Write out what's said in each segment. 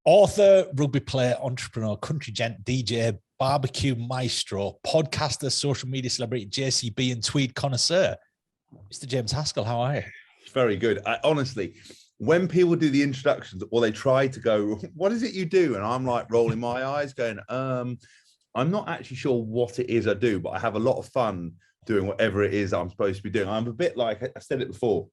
Author, rugby player, entrepreneur, country gent, DJ, barbecue maestro, podcaster, social media celebrity, JCB and tweed connoisseur. Mr. James Haskell, how are you? Very good. Honestly, when people do the introductions or they try to go, what is it you do? And I'm like rolling my eyes going, I'm not actually sure what it is I do, but I have a lot of fun doing whatever it is I'm supposed to be doing. I'm a bit like, I said it before,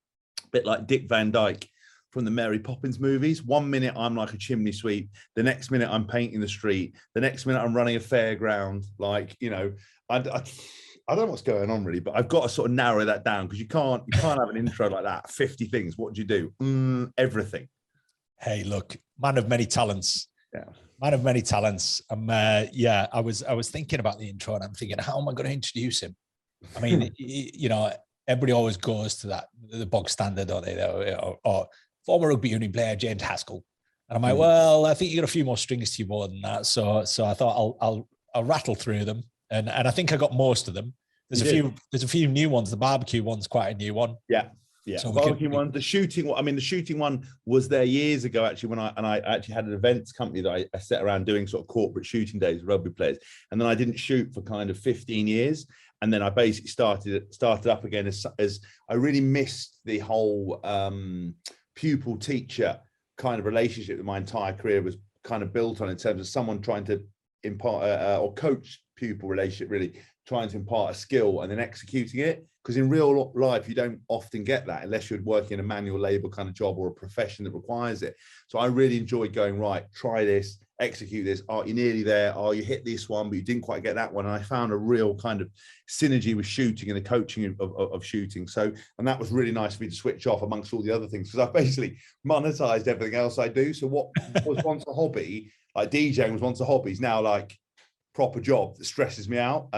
a bit like Dick Van Dyke from the Mary Poppins movies. 1 minute I'm like a chimney sweep. The next minute I'm painting the street. The next minute I'm running a fairground. Like, you know, I don't know what's going on really, but I've got to sort of narrow that down because you can't have an intro like that. 50 things. What do you do? Everything. Hey, look, man of many talents. Yeah. Man of many talents. I was thinking about the intro and I'm thinking, how am I going to introduce him? I mean, you know, everybody always goes to the bog standard, don't they? Or former rugby union player James Haskell. And I'm like, well, I think you got a few more strings to you more than that. So I thought I'll rattle through them. And I think I got most of them. There's a few new ones. The barbecue one's quite a new one. Yeah. Yeah. So the barbecue one, the shooting one. I mean, the shooting one was there years ago, actually, when I actually had an events company that I set around doing sort of corporate shooting days with rugby players. And then I didn't shoot for kind of 15 years. And then I basically started up again as I really missed the whole pupil teacher kind of relationship that my entire career was kind of built on, in terms of someone trying to impart or coach pupil relationship, really trying to impart a skill and then executing it. Because in real life, you don't often get that unless you're working in a manual labor kind of job or a profession that requires it. So I really enjoyed going, right, try this, execute this. Oh, you're nearly there. Oh, you hit this one, but you didn't quite get that one. And I found a real kind of synergy with shooting and the coaching of shooting. So, and that was really nice for me to switch off amongst all the other things, because I've basically monetized everything else I do. So what was once a hobby, like DJing was once a hobby, is now like proper job that stresses me out.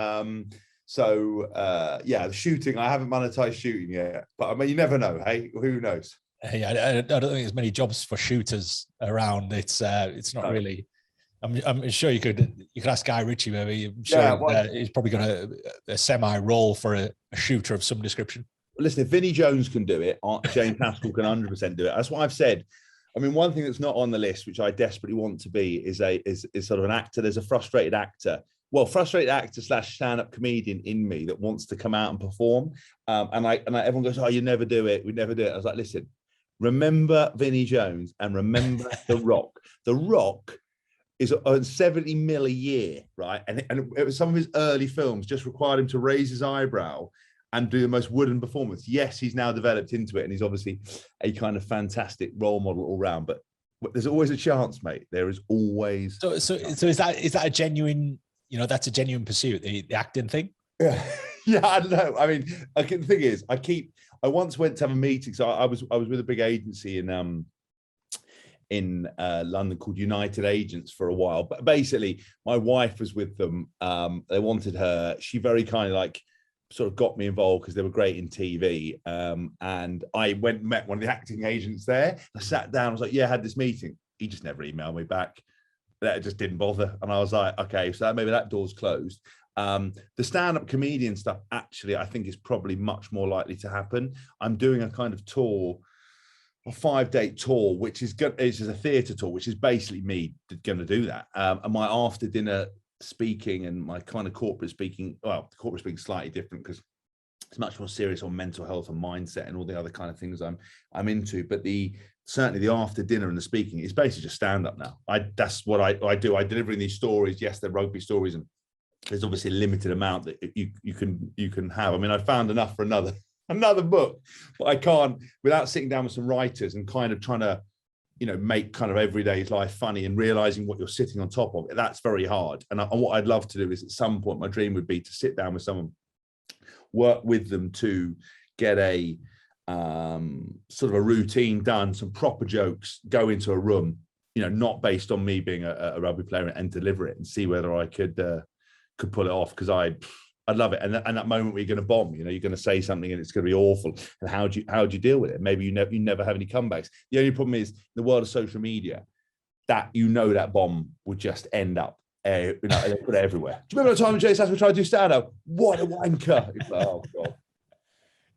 The shooting, I haven't monetized shooting yet, but I mean, you never know. Hey, who knows? Hey, I don't think there's many jobs for shooters around. It's not really. I'm sure you could ask Guy Ritchie. Maybe I'm sure he's probably got a semi role for a shooter of some description. Listen, if Vinnie Jones can do it, James Haskell can 100% do it. That's what I've said. I mean, one thing that's not on the list, which I desperately want to be, is sort of an actor. There's a frustrated actor / stand-up comedian in me that wants to come out and perform. And everyone goes, oh, you never do it. We never do it. I was like, listen, remember Vinnie Jones and remember The Rock. The Rock is on 70 mil a year, right? And it was some of his early films just required him to raise his eyebrow and do the most wooden performance. Yes, he's now developed into it, and he's obviously a kind of fantastic role model all round. But there's always a chance, mate. There is always. So is that a genuine? You know, that's a genuine pursuit, the acting thing. Yeah, I don't know. I mean, the thing is, I once went to have a meeting. So I was with a big agency in London called United Agents for a while. But basically, my wife was with them. They wanted her. She very kind of like sort of got me involved because they were great in TV. And I went and met one of the acting agents there. I sat down. I was like, yeah, I had this meeting. He just never emailed me back. That just didn't bother. And I was like, okay, so maybe that door's closed. The stand-up comedian stuff, actually, I think is probably much more likely to happen. I'm doing a kind of tour, a 5-day tour, which is a theatre tour, which is basically me going to do that. And my after dinner speaking and my kind of corporate speaking, well, corporate speaking is slightly different because it's much more serious on mental health and mindset and all the other kind of things I'm into. But certainly the after dinner and the speaking is basically just stand up now. That's what I do. I deliver these stories. Yes, they're rugby stories, and there's obviously a limited amount that you can have. I mean, I found enough for another book, but I can't without sitting down with some writers and kind of trying to, you know, make kind of everyday life funny and realizing what you're sitting on top of. That's very hard. And what I'd love to do is at some point, my dream would be to sit down with someone, work with them to get a sort of a routine done, some proper jokes, go into a room, you know, not based on me being a rugby player, and deliver it and see whether I could pull it off, because I'd love it. And that moment where you're going to bomb, you know, you're going to say something and it's going to be awful, and how do you deal with it? Maybe you never have any comebacks. The only problem is the world of social media, that that bomb would just end up. They put it everywhere. Do you remember the time when James Haskell tried to do stand-up? What a wanker! It's like, oh god.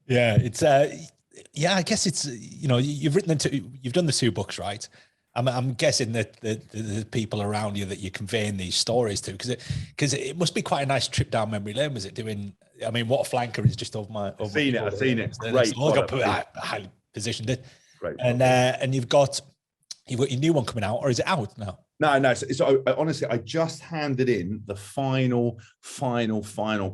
Yeah, it's I guess it's, you know, you've done the 2 books, right? I'm guessing that the people around you that you're conveying these stories to, because it must be quite a nice trip down memory lane. Was it doing? I mean, What a Flanker is just over my. I've seen it. Great. All got highly positioned it. Great. And you've got your new one coming out, or is it out now? No. So honestly, I just handed in the final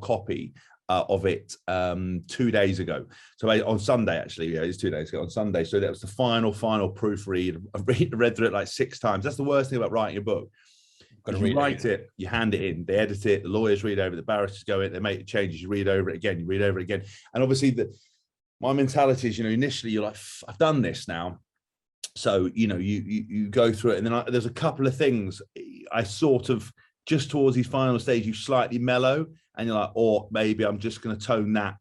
copy of it 2 days ago. So on Sunday, actually, yeah, it's 2 days ago on Sunday. So that was the final proofread. I've read through it like 6 times. That's the worst thing about writing a book. You write it, you hand it in, they edit it, the lawyers read over it, the barristers go in, they make the changes, you read over it again, And obviously my mentality is, initially you're like, I've done this now. So, you go through it. And then there's a couple of things I sort of, just towards these final stage, you slightly mellow and you're like, or maybe I'm just going to turn that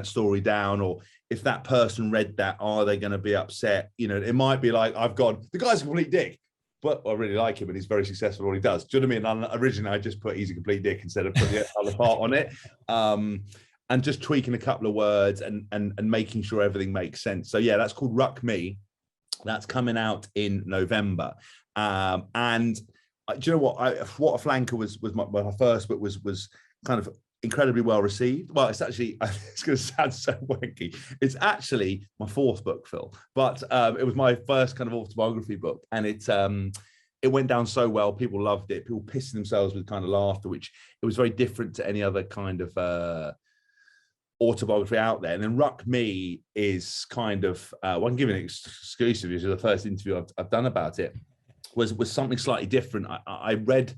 story down. Or if that person read that, are they going to be upset? It might be like, the guy's a complete dick, but I really like him and he's very successful at what he does. Do you know what I mean? And originally I just put he's a complete dick instead of putting the other part on it. And just tweaking a couple of words and making sure everything makes sense. So yeah, that's called Ruck Me. That's coming out in November. And do you know what? What a Flanker was my first book was kind of incredibly well received. Well, it's actually, it's going to sound so wanky. It's actually my 4th book, Phil, but it was my first kind of autobiography book, and it went down so well. People loved it. People pissing themselves with kind of laughter, which it was very different to any other kind of autobiography out there. And then Ruck Me is kind of well, I'm giving it exclusive. This is the first interview I've done about it. Was something slightly different. I wrote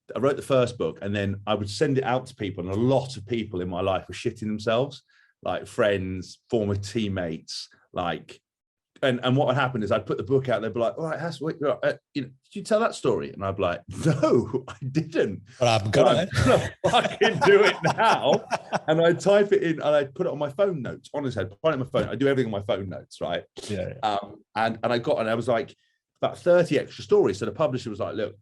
the first book and then I would send it out to people, and a lot of people in my life were shitting themselves, like friends, former teammates, like, and what would happen is I'd put the book out, they'd be like, all right, Haskell, did you tell that story? And I'd be like, no, I didn't. But I'm gonna fucking do it now. And I'd type it in and I'd put it on my phone notes. Honestly, I'd put it on my phone. I do everything on my phone notes, right? Yeah. And I was like, about 30 extra stories. So the publisher was like, look,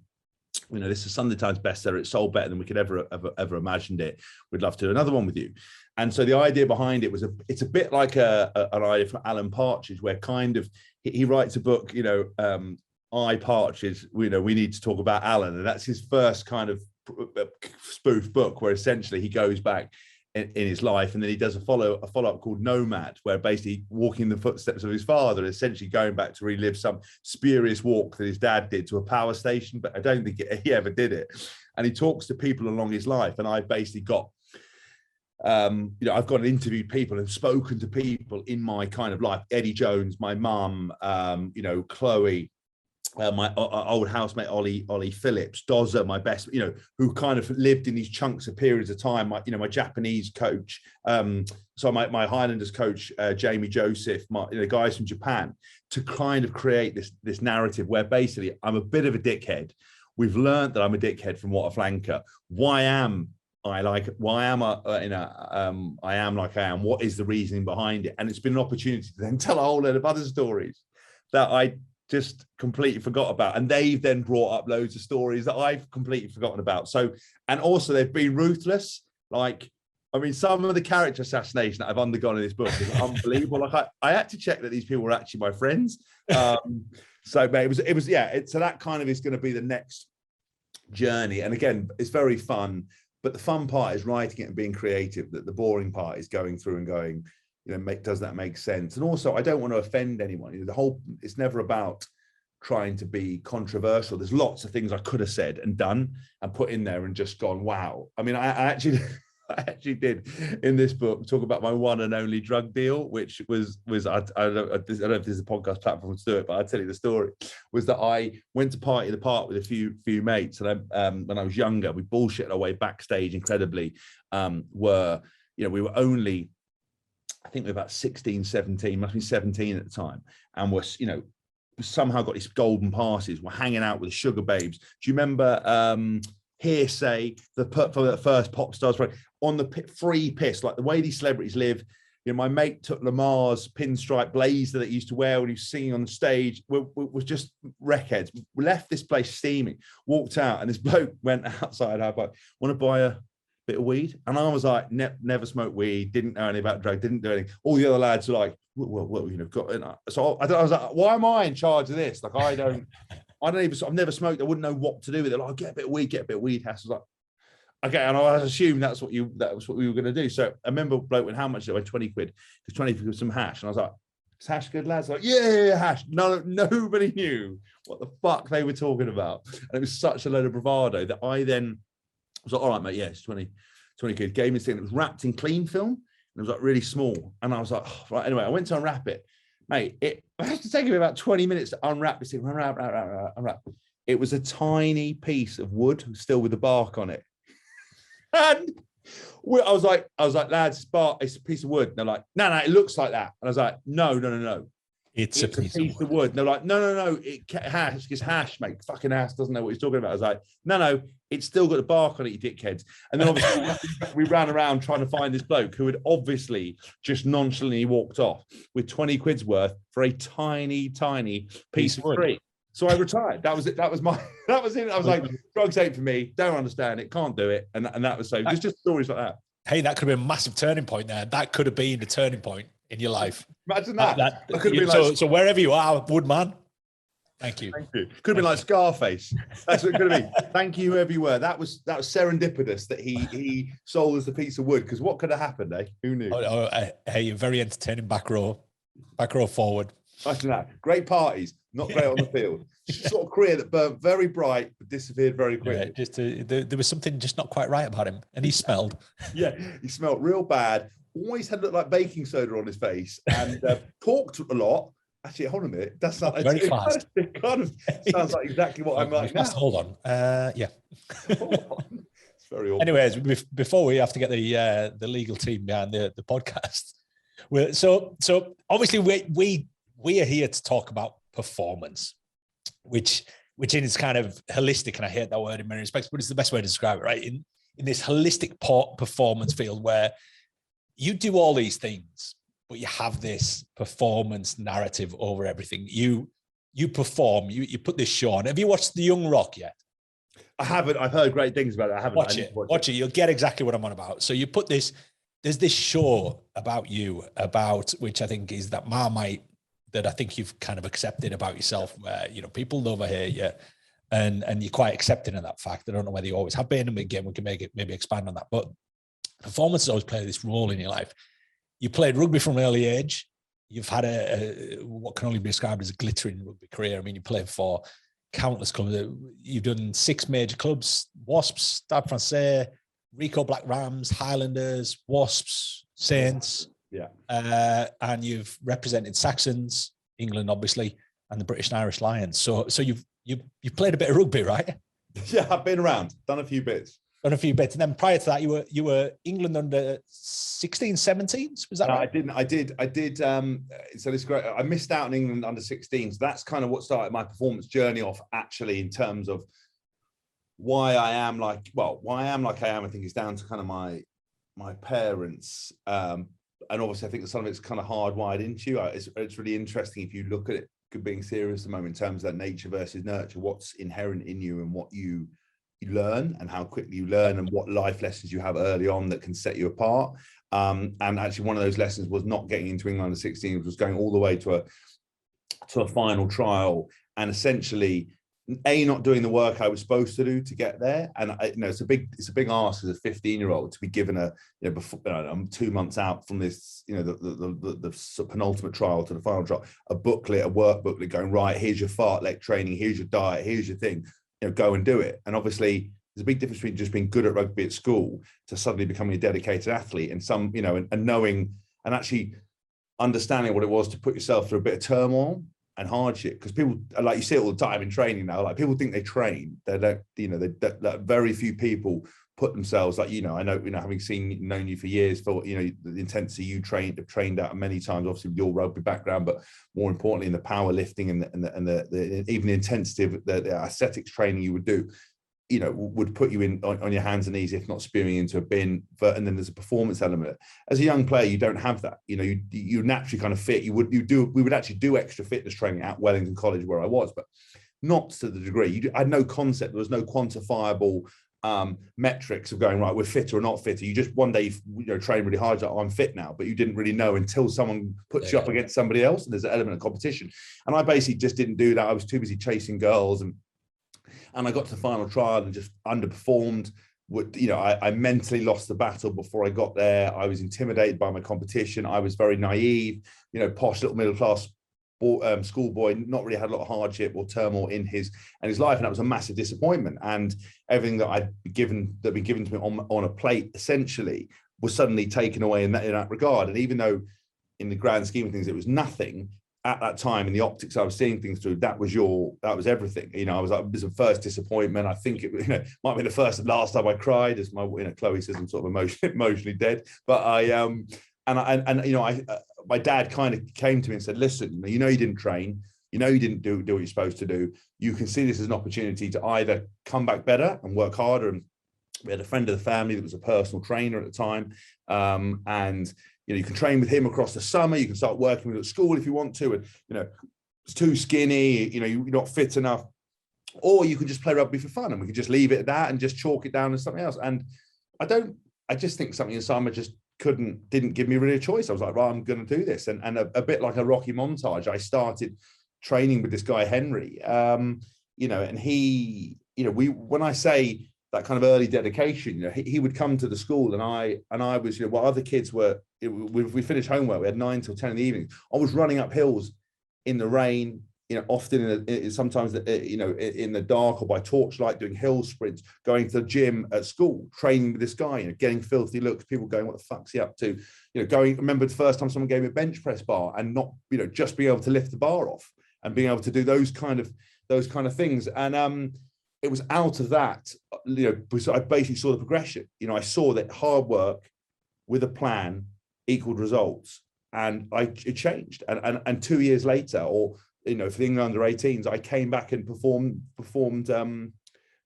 this is Sunday Times bestseller. It sold better than we could ever imagined it. We'd love to do another one with you. And so the idea behind it was it's a bit like an idea from Alan Partridge, where kind of he writes a book, I Partridge, we need to talk about Alan. And that's his first kind of spoof book, where essentially he goes back in his life, and then he does a follow-up called Nomad, where basically walking the footsteps of his father, essentially going back to relive some spurious walk that his dad did to a power station, but I don't think he ever did it. And he talks to people along his life, and I've basically got I've gone and interviewed people and spoken to people in my kind of life: Eddie Jones, my mum, Chloe, my old housemate Ollie Phillips, Dozer, my best, who kind of lived in these chunks of periods of time. My Japanese coach, so my Highlanders coach, Jamie Joseph, the guys from Japan, to kind of create this narrative where basically I'm a bit of a dickhead. We've learned that I'm a dickhead from What a Flanker. Why am I like I am? What is the reasoning behind it? And it's been an opportunity to then tell a whole load of other stories that I just completely forgot about, and they've then brought up loads of stories that I've completely forgotten about. So, and also they've been ruthless. Like, I mean, some of the character assassination that I've undergone in this book is unbelievable. Like, I had to check that these people were actually my friends. So, but it was so that kind of is going to be the next journey. And again, it's very fun, but the fun part is writing it and being creative. That the boring part is going through and going, does that make sense? And also, I don't want to offend anyone. It's never about trying to be controversial. There's lots of things I could have said and done and put in there and just gone, wow. I mean, I actually did in this book talk about my one and only drug deal, which was I don't know if this is a podcast platform to do it, but I'll tell you the story. Was that I went to party in the park with a few mates, and when I was younger, we bullshitted our way backstage incredibly. We were only, I think we were about 16, 17, must be 17 at the time. And somehow got these golden passes. We're hanging out with the Sugar Babes. Do you remember Hearsay, the first Pop Stars on the free piss, like the way these celebrities live? My mate took Lamar's pinstripe blazer that he used to wear when he was singing on the stage. Was just wreckheads. We left this place steaming, walked out, and this bloke went outside. I was like, want to buy a bit of weed? And I was like, never smoked weed, didn't know anything about drug, didn't do anything. All the other lads were like, well, you know, got it. So I was like, why am I in charge of this? Like, I don't even, I've never smoked. I wouldn't know what to do with it. Like, get a bit of weed. Hass was like, okay. And I assumed that was what we were going to do. So I remember bloke went, how much? It went 20 quid, because 20 quid was some hash. And I was like, is hash good, lads? Like, yeah, hash. Nobody knew what the fuck they were talking about. And it was such a load of bravado that I then was like, all right, mate, yeah, it's 20 quid. Gave me this thing. It was wrapped in clean film, and it was like really small. And I was like, oh, right, anyway, I went to unwrap it. Mate, it had to take me about 20 minutes to unwrap this thing. Unwrap. It was a tiny piece of wood, still with the bark on it. And I was like, lads, it's a piece of wood. And they're like, no, it looks like that. And I was like, no. It's a piece of wood. And they're like, no, it's hash, mate. Fucking ass doesn't know what he's talking about. I was like, no, it's still got the bark on it, you dickheads. And then obviously we ran around trying to find this bloke who had obviously just nonchalantly walked off with 20 quid's worth for a tiny piece of wood. So I retired. That was it. That was it. I was like, drugs ain't for me. Don't understand it. Can't do it. And that was so. There's just stories like that. Hey, that could have been a massive turning point there. That could have been the turning point in your life. Imagine that. So wherever you are, Woodman, thank you. Thank you. Could have been like Scarface. That's what it could have been. Thank you, whoever you were. That was serendipitous that he sold us the piece of wood, because what could have happened, eh? Who knew? Hey, you're very entertaining back row forward. Imagine that. Great parties, not great on the field. Sort of career that burnt very bright but disappeared very quickly. Yeah, there was something just not quite right about him, and he smelled. Yeah, he smelled real bad. Always had looked like baking soda on his face, and talked a lot. Actually, hold on a minute. That's not very fast. It kind of sounds like exactly what I'm like now. Hold on. Yeah. Hold on. It's very awkward. Anyways, before we have to get the legal team behind the podcast, so obviously we are here to talk about performance, which is kind of holistic, and I hate that word in many respects, but it's the best way to describe it, right? In this holistic performance field where you do all these things, but you have this performance narrative over everything. You perform, you put this show on. Have you watched The Young Rock yet? I haven't. I've heard great things about it. I haven't. Watch it. You'll get exactly what I'm on about. So you put this, there's this show about you, which I think is that Marmite that I think you've kind of accepted about yourself, where, you know, people overhear you and you're quite accepting of that fact. I don't know whether you always have been, and again, we can maybe expand on that, but performance has always played this role in your life. You played rugby from an early age. You've had what can only be described as a glittering rugby career. I mean, you played for countless clubs. You've done 6 major clubs: Wasps, Stade Francais, Rico Black Rams, Highlanders, Wasps, Saints. Yeah. And you've represented Saxons, England, obviously, and the British and Irish Lions. So you've played a bit of rugby, right? Yeah, I've been around, done a few bits. And then prior to that, you were England under 16, 17s. Was that right? I did. So this great. I missed out on England under 16s. That's kind of what started my performance journey off, actually, in terms of why I am like I am. I think it's down to kind of my parents. And obviously, I think some of it's kind of hardwired into you. It's really interesting if you look at it, being serious at the moment, in terms of that nature versus nurture, what's inherent in you and what you learn, and how quickly you learn, and what life lessons you have early on that can set you apart. And actually, one of those lessons was not getting into England under 16, was going all the way to a final trial, and essentially not doing the work I was supposed to do to get there. And it's a big ask as a 15-year-old to be given before I'm 2 months out from this, the penultimate trial to the final trial, a booklet, a work booklet going, right, here's your fartlek training, here's your diet, here's your thing, go and do it. And obviously there's a big difference between just being good at rugby at school to suddenly becoming a dedicated athlete, and and knowing and actually understanding what it was to put yourself through a bit of turmoil and hardship. Because people, like, you see it all the time in training now, like, people think they train, they don't, that very few people put themselves, like, I know, having known you for years, for the intensity you have trained at many times, obviously with your rugby background, but more importantly in the powerlifting and the even the intensity of the aesthetics training you would do, would put you on your hands and knees, if not spewing into a bin. And then there's a performance element. As a young player, you don't have that. You naturally kind of fit. We would actually do extra fitness training at Wellington College, where I was, but not to the degree. I had no concept. There was no quantifiable metrics of going, right, we're fitter or not fitter. You just one day, train really hard, like, oh, I'm fit now, but you didn't really know until someone puts you up against somebody else, and there's an element of competition. And I basically just didn't do that. I was too busy chasing girls, and I got to the final trial and just underperformed. I mentally lost the battle before I got there. I was intimidated by my competition. I was very naive, posh little middle class schoolboy, not really had a lot of hardship or turmoil in his life, and that was a massive disappointment. And everything that been given to me on a plate essentially was suddenly taken away in that regard. And even though in the grand scheme of things it was nothing, at that time, in the optics I was seeing things through, that was everything. It was a first disappointment. I think it might be the first and last time I cried, as my Chloe says I'm sort of emotionally dead. But my dad kind of came to me and said, listen, you didn't train, you didn't do what you're supposed to do. You can see this as an opportunity to either come back better and work harder. And we had a friend of the family that was a personal trainer at the time, and you can train with him across the summer. You can start working with him at school if you want to. And it's too skinny, you're not fit enough, or you can just play rugby for fun, and we can just leave it at that and just chalk it down as something else. And I just think something in summer just didn't give me really a choice. I was like, right, I'm going to do this. And a bit like a Rocky montage, I started training with this guy, Henry, and he, when I say that kind of early dedication, he would come to the school, and I was, while other kids were, we finished homework, we had 9 till 10 in the evening. I was running up hills in the rain, often sometimes in the dark or by torchlight, doing hill sprints, going to the gym at school, training with this guy, getting filthy looks, people going, what the fuck's he up to? Remember the first time someone gave me a bench press bar and not, just being able to lift the bar off and being able to do those kind of things. And it was out of that, because I basically saw the progression. I saw that hard work with a plan equaled results, and it changed. And 2 years later, or for the England under 18s, I came back and performed there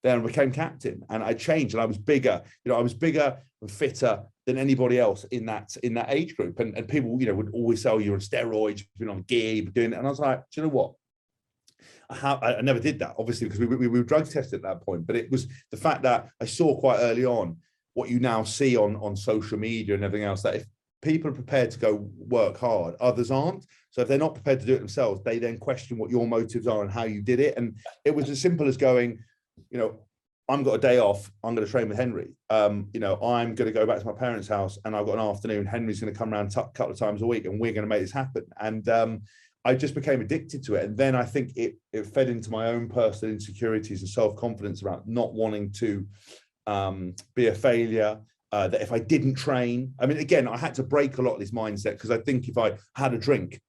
and became captain, and I changed, and I was bigger. I was bigger and fitter than anybody else in that age group. And people, would always say, oh, you're on steroids, you've been on gear, you've been doing it. And I was like, do you know what? I never did that, obviously, because we were drug tested at that point. But it was the fact that I saw quite early on what you now see on social media and everything else, that if people are prepared to go work hard, others aren't. So if they're not prepared to do it themselves, they then question what your motives are and how you did it. And it was as simple as going, I've got a day off, I'm going to train with Henry. I'm going to go back to my parents' house, and I've got an afternoon. Henry's going to come around a couple of times a week, and we're going to make this happen. And I just became addicted to it. And then I think it fed into my own personal insecurities and self-confidence about not wanting to be a failure, that if I didn't train, again, I had to break a lot of this mindset, because I think if I had a drink,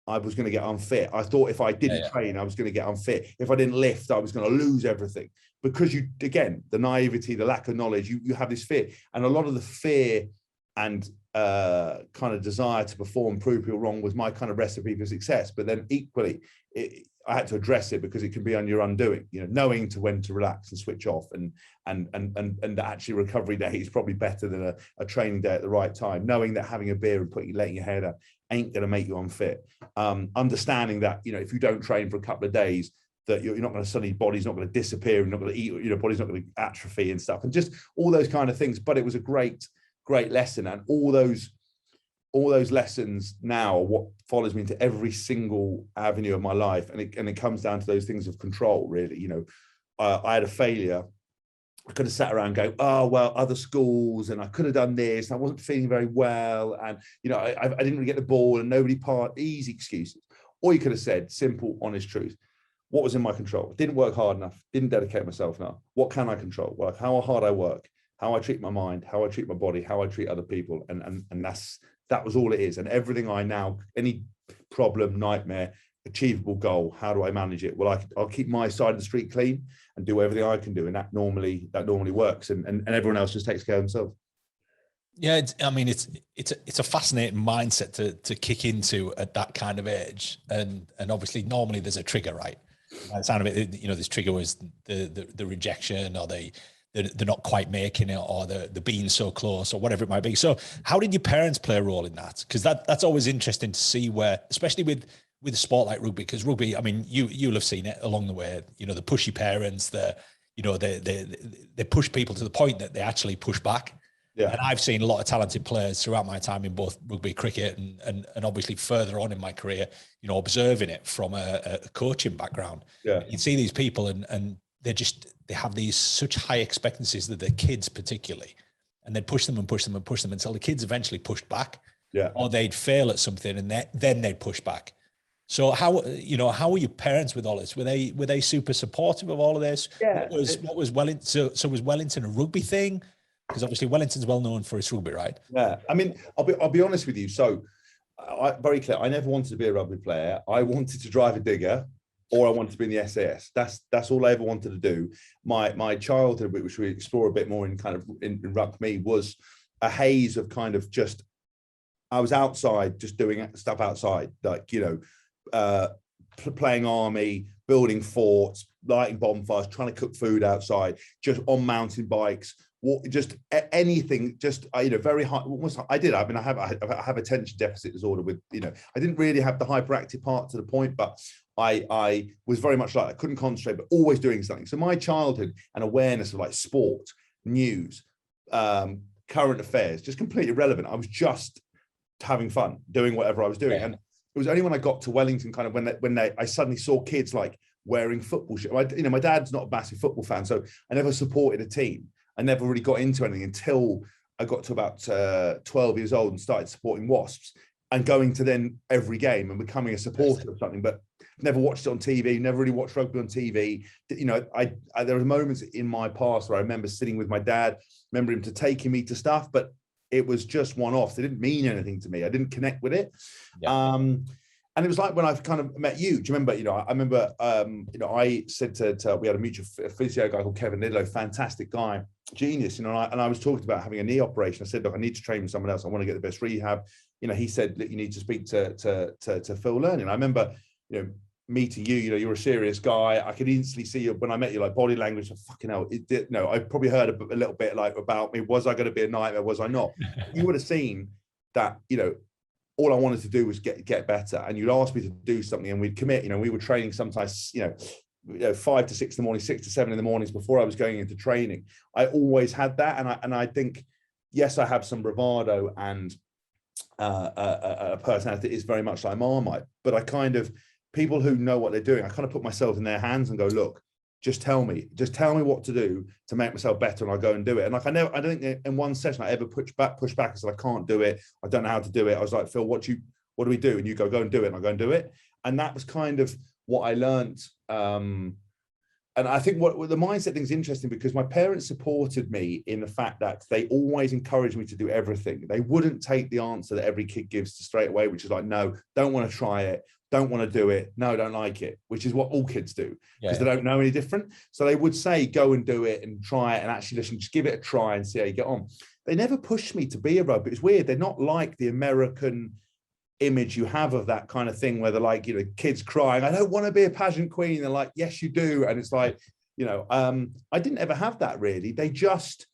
I was going to get unfit. I thought if I didn't train, I was going to get unfit. If I didn't lift, I was going to lose everything. Because the naivety, the lack of knowledge, you have this fear. And a lot of the fear and kind of desire to perform, prove people wrong, was my kind of recipe for success. But then equally, I had to address it, because it can be on your undoing. Knowing when to relax and switch off, and actually recovery day is probably better than a training day at the right time. Knowing that having a beer and letting your hair down ain't going to make you unfit. Understanding that if you don't train for a couple of days, that you're not going to suddenly, body's not going to disappear, you're not going to eat, your body's not going to atrophy and stuff, and just all those kind of things. But it was a great lesson, and all those lessons now are what follows me into every single avenue of my life. And it comes down to those things of control, really. I had a failure. I could have sat around going, oh, well, other schools, and I could have done this, and I wasn't feeling very well, and I didn't really get the ball, and nobody easy excuses. Or you could have said, simple, honest truth. What was in my control? Didn't work hard enough, didn't dedicate myself enough. What can I control? Well, how hard I work, how I treat my mind, how I treat my body, how I treat other people. And that was all it is. And everything any problem, nightmare, achievable goal, how do I manage it? Well, I'll keep my side of the street clean and do everything I can do. And that normally works. And everyone else just takes care of themselves. Yeah, it's a fascinating mindset to kick into at that kind of age. And obviously normally there's a trigger, right? By the sound of it, this trigger was the rejection, or they're not quite making it, or they're being so close, or whatever it might be. So how did your parents play a role in that? Because that's always interesting to see, where, especially with a sport like rugby, because rugby, you'll have seen it along the way, the pushy parents, the you know, they push people to the point that they actually push back. Yeah. And I've seen a lot of talented players throughout my time in both rugby, cricket, and obviously further on in my career, you know, observing it from a coaching background. Yeah. You see these people and they have these such high expectancies that their kids particularly, and they'd push them and push them and push them until the kids eventually pushed back. Yeah. Or they'd fail at something and then they'd push back. So how were your parents with all this? Were they super supportive of all of this? Yeah. What was Wellington? So was Wellington a rugby thing? Because obviously Wellington's well known for its rugby, right? Yeah. I mean, I'll be honest with you. So very clear. I never wanted to be a rugby player. I wanted to drive a digger, or I wanted to be in the SAS. That's all I ever wanted to do. My childhood, which we explore a bit more in kind of in rugby, was a haze of kind of just, I was outside, just doing stuff outside, like, you know, playing army, building forts, lighting bonfires, trying to cook food outside, just on mountain bikes, just anything, just, you know, very high. I did. I mean, I have attention deficit disorder with, you know, I didn't really have the hyperactive part to the point, but I was very much like, I couldn't concentrate, but always doing something. So my childhood and awareness of like sport, news, current affairs, just completely irrelevant. I was just having fun, doing whatever I was doing. Yeah. And it was only when I got to Wellington, kind of when I suddenly saw kids like wearing football shirts. You know, my dad's not a massive football fan, so I never supported a team. I never really got into anything until I got to about 12 years old and started supporting Wasps and going to then every game and becoming a supporter of something, but never watched it on TV, never really watched rugby on TV. You know, there were moments in my past where I remember sitting with my dad, remember him to taking me to stuff, but it was just one-off. It didn't mean anything to me. I didn't connect with it. Yeah. And it was like when I kind of met you. Do you remember? You know, I remember. You know, I said to we had a mutual physio guy called Kevin Lidlow, fantastic guy, genius. You know, and I was talking about having a knee operation. I said, look, I need to train with someone else. I want to get the best rehab. You know, he said that you need to speak to Phil Learning. I remember, you know, meeting you. You know, you're a serious guy. I could instantly see you when I met you, like body language. Fucking hell, it did. No, I probably heard a little bit like about me. Was I going to be a nightmare? Was I not? You would have seen that. You know, all I wanted to do was get better, and you'd ask me to do something, and we'd commit. You know, we were training sometimes, you know, 5 to 6 in the morning, 6 to 7 in the mornings before I was going into training. I always had that, and I think, yes, I have some bravado and a personality that is very much like Marmite, but I kind of, people who know what they're doing, I kind of put myself in their hands and go, look, just tell me what to do to make myself better, and I'll go and do it. And like, I don't think in one session I ever push back and said, I can't do it. I don't know how to do it. I was like, Phil, what do we do? And you go and do it. And I go and do it. And that was kind of what I learned. And I think what the mindset thing is interesting, because my parents supported me in the fact that they always encouraged me to do everything. They wouldn't take the answer that every kid gives to straight away, which is like, no, don't want to try it. Don't want to do it. No, don't like it, which is what all kids do, because they don't know any different. So they would say, go and do it and try it, and actually listen, just give it a try and see how you get on. They never pushed me to be a rugby. It's weird. They're not like the American image you have of that kind of thing, where they're like, you know, kids crying, I don't want to be a pageant queen. They're like, yes, you do. And it's like, you know, I didn't ever have that really. They just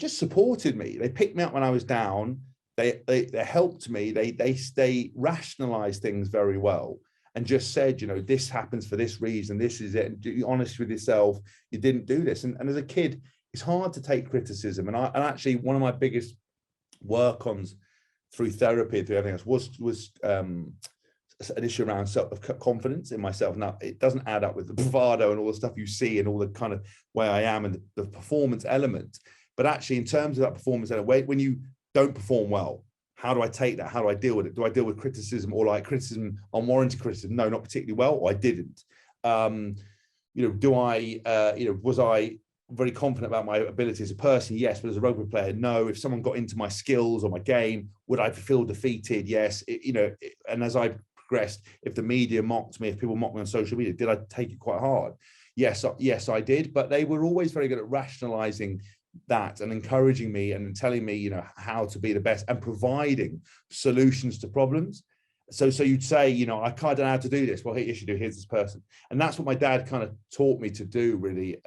supported me. They picked me up when I was down. They helped me. They rationalized things very well and just said, you know, this happens for this reason. This is it. And be honest with yourself. You didn't do this. And as a kid, it's hard to take criticism. And actually, one of my biggest work-ons through therapy, through everything else, was an issue around self-confidence in myself. Now, it doesn't add up with the bravado and all the stuff you see and all the kind of way I am and the performance element. But actually, in terms of that performance element, when you don't perform well, how do I take that? How do I deal with it? Do I deal with criticism, or like criticism, unwarranted criticism? No, not particularly well, or I didn't. You know, do I, you know, was I very confident about my ability as a person? Yes. But as a rugby player, no. If someone got into my skills or my game, would I feel defeated? Yes. You know, and as I progressed, if the media mocked me, if people mocked me on social media, did I take it quite hard? Yes, I did. But they were always very good at rationalizing that and encouraging me and telling me, you know, how to be the best and providing solutions to problems. So you'd say, you know, I kind of know how to do this. Well, hey, you should do. Here's this person. And that's what my dad kind of taught me to do, really,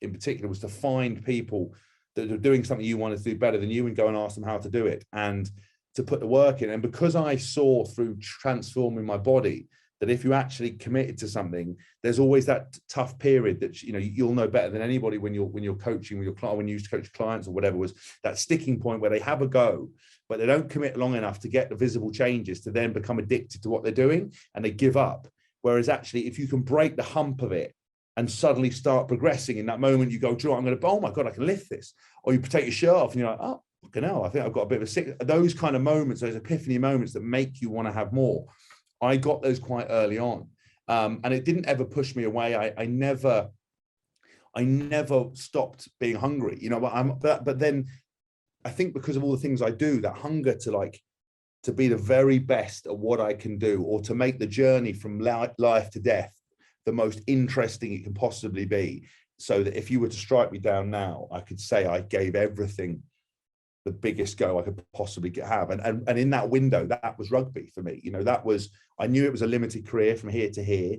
in particular, was to find people that are doing something you wanted to do better than you and go and ask them how to do it and to put the work in. And because I saw through transforming my body that if you actually committed to something, there's always that tough period that, you know, you'll know better than anybody when you're coaching with your client, when you used to coach clients or whatever, was that sticking point where they have a go, but they don't commit long enough to get the visible changes to then become addicted to what they're doing and they give up. Whereas actually, if you can break the hump of it and suddenly start progressing, in that moment you go, I'm going to, oh my God, I can lift this. Or you take your shirt off and you're like, oh, fucking hell, I think I've got a bit of a sick. Those kind of moments, those epiphany moments that make you want to have more. I got those quite early on. And it didn't ever push me away. I never stopped being hungry, you know, but then I think because of all the things I do, that hunger to be the very best at what I can do, or to make the journey from life to death the most interesting it can possibly be, so that if you were to strike me down now, I could say I gave everything the biggest go I could possibly have. And in that window, that was rugby for me. You know, I knew it was a limited career from here to here.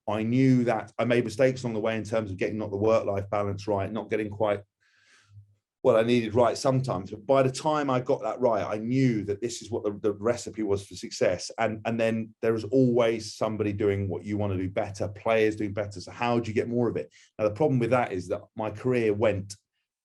I knew that I made mistakes along the way in terms of getting not the work-life balance right, not getting quite what I needed right sometimes. But by the time I got that right, I knew that this is what the recipe was for success. And then there is always somebody doing what you want to do better, players doing better. So how do you get more of it? Now, the problem with that is that my career went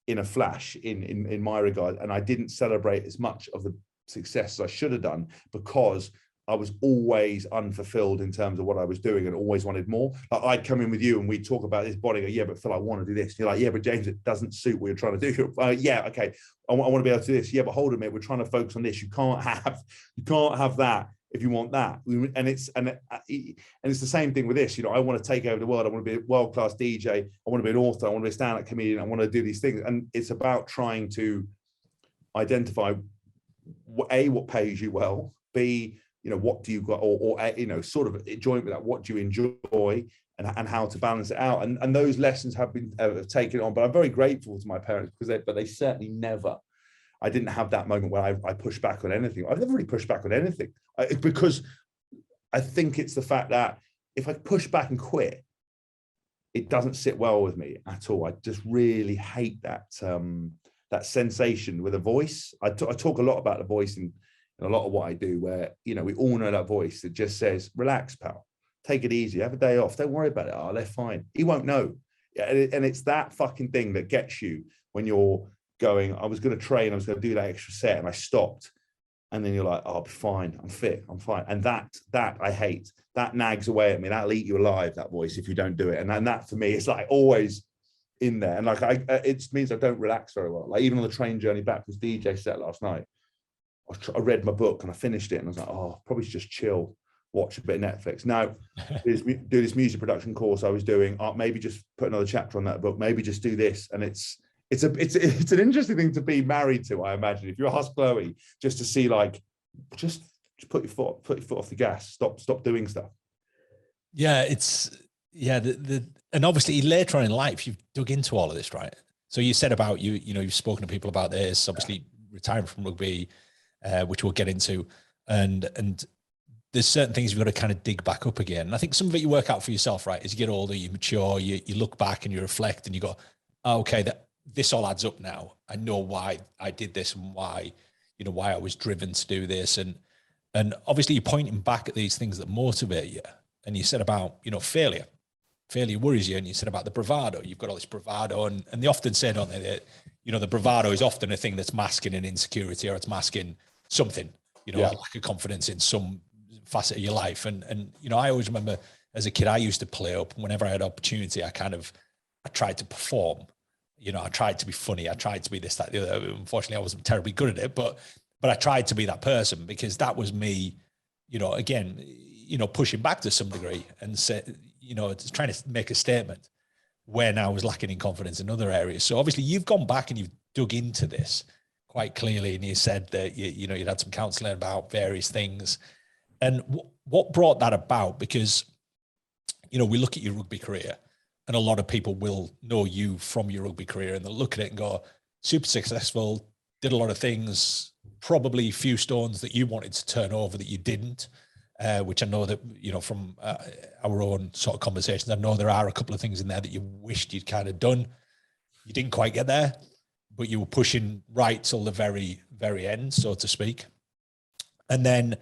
in a flash in my regard, and I didn't celebrate as much of the success as I should have done, because I was always unfulfilled in terms of what I was doing and always wanted more. Like, I'd come in with you and we'd talk about this body, go, yeah, but Phil, I want to do this. And you're like, yeah, but James, it doesn't suit what you're trying to do. Yeah, okay, I want to be able to do this. Yeah, but hold a minute, we're trying to focus on this. You can't have that if you want that. And it's the same thing with this. You know, I want to take over the world. I want to be a world-class DJ. I want to be an author. I want to be a stand-up comedian. I want to do these things. And it's about trying to identify, A, what pays you well, B, you know, what do you got, or you know, sort of joint with that, what do you enjoy, and how to balance it out. And those lessons have been taken on. But I'm very grateful to my parents, because they certainly never. I didn't have that moment where I pushed back on anything. I've never really pushed back on anything, because I think it's the fact that if I push back and quit, it doesn't sit well with me at all. I just really hate that that sensation with a voice. I talk a lot about the voice in a lot of what I do, where, you know, we all know that voice that just says, relax, pal, take it easy, have a day off, don't worry about it. Oh, they're fine. He won't know. And it's that fucking thing that gets you when you're going, I was going to train, I was going to do that extra set, and I stopped. And then you're like, oh, I'll be fine. I'm fit. I'm fine. And that I hate. That nags away at me. That'll eat you alive, that voice, if you don't do it. And that for me is like always in there. And like, it means I don't relax very well. Like, even on the train journey back from this DJ set last night, I read my book and I finished it, and I was like, oh, probably just chill, watch a bit of Netflix. Now, do this music production course I was doing, maybe just put another chapter on that book, maybe just do this. And it's an interesting thing to be married to, I imagine. If you're Ask Chloe, just to see, like, just put your foot off the gas, stop doing stuff. Yeah, and obviously later on in life you've dug into all of this, right? So you said about you've spoken to people about this, obviously retiring from rugby, which we'll get into, and there's certain things you've got to kind of dig back up again. And I think some of it you work out for yourself, right? As you get older, you mature, you look back and you reflect, and you go, oh, okay, this all adds up now. I know why I did this, and why I was driven to do this. And obviously you're pointing back at these things that motivate you. And you said about, failure worries you. And you said about the bravado, you've got all this bravado, and they often say, don't they, that, the bravado is often a thing that's masking an insecurity, or it's masking something, a lack of confidence in some facet of your life. And I always remember as a kid, I used to play up, and whenever I had opportunity, I tried to perform. I tried to be funny. I tried to be this, that, the other. Unfortunately, I wasn't terribly good at it, but I tried to be that person, because that was me, again, pushing back to some degree, and say, trying to make a statement when I was lacking in confidence in other areas. So obviously you've gone back and you've dug into this quite clearly, and you said that you'd had some counseling about various things. And what brought that about? Because we look at your rugby career, and a lot of people will know you from your rugby career, and they'll look at it and go, super successful, did a lot of things, probably few stones that you wanted to turn over that you didn't, which I know that, from our own sort of conversations, I know there are a couple of things in there that you wished you'd kind of done. You didn't quite get there, but you were pushing right till the very, very end, so to speak. And then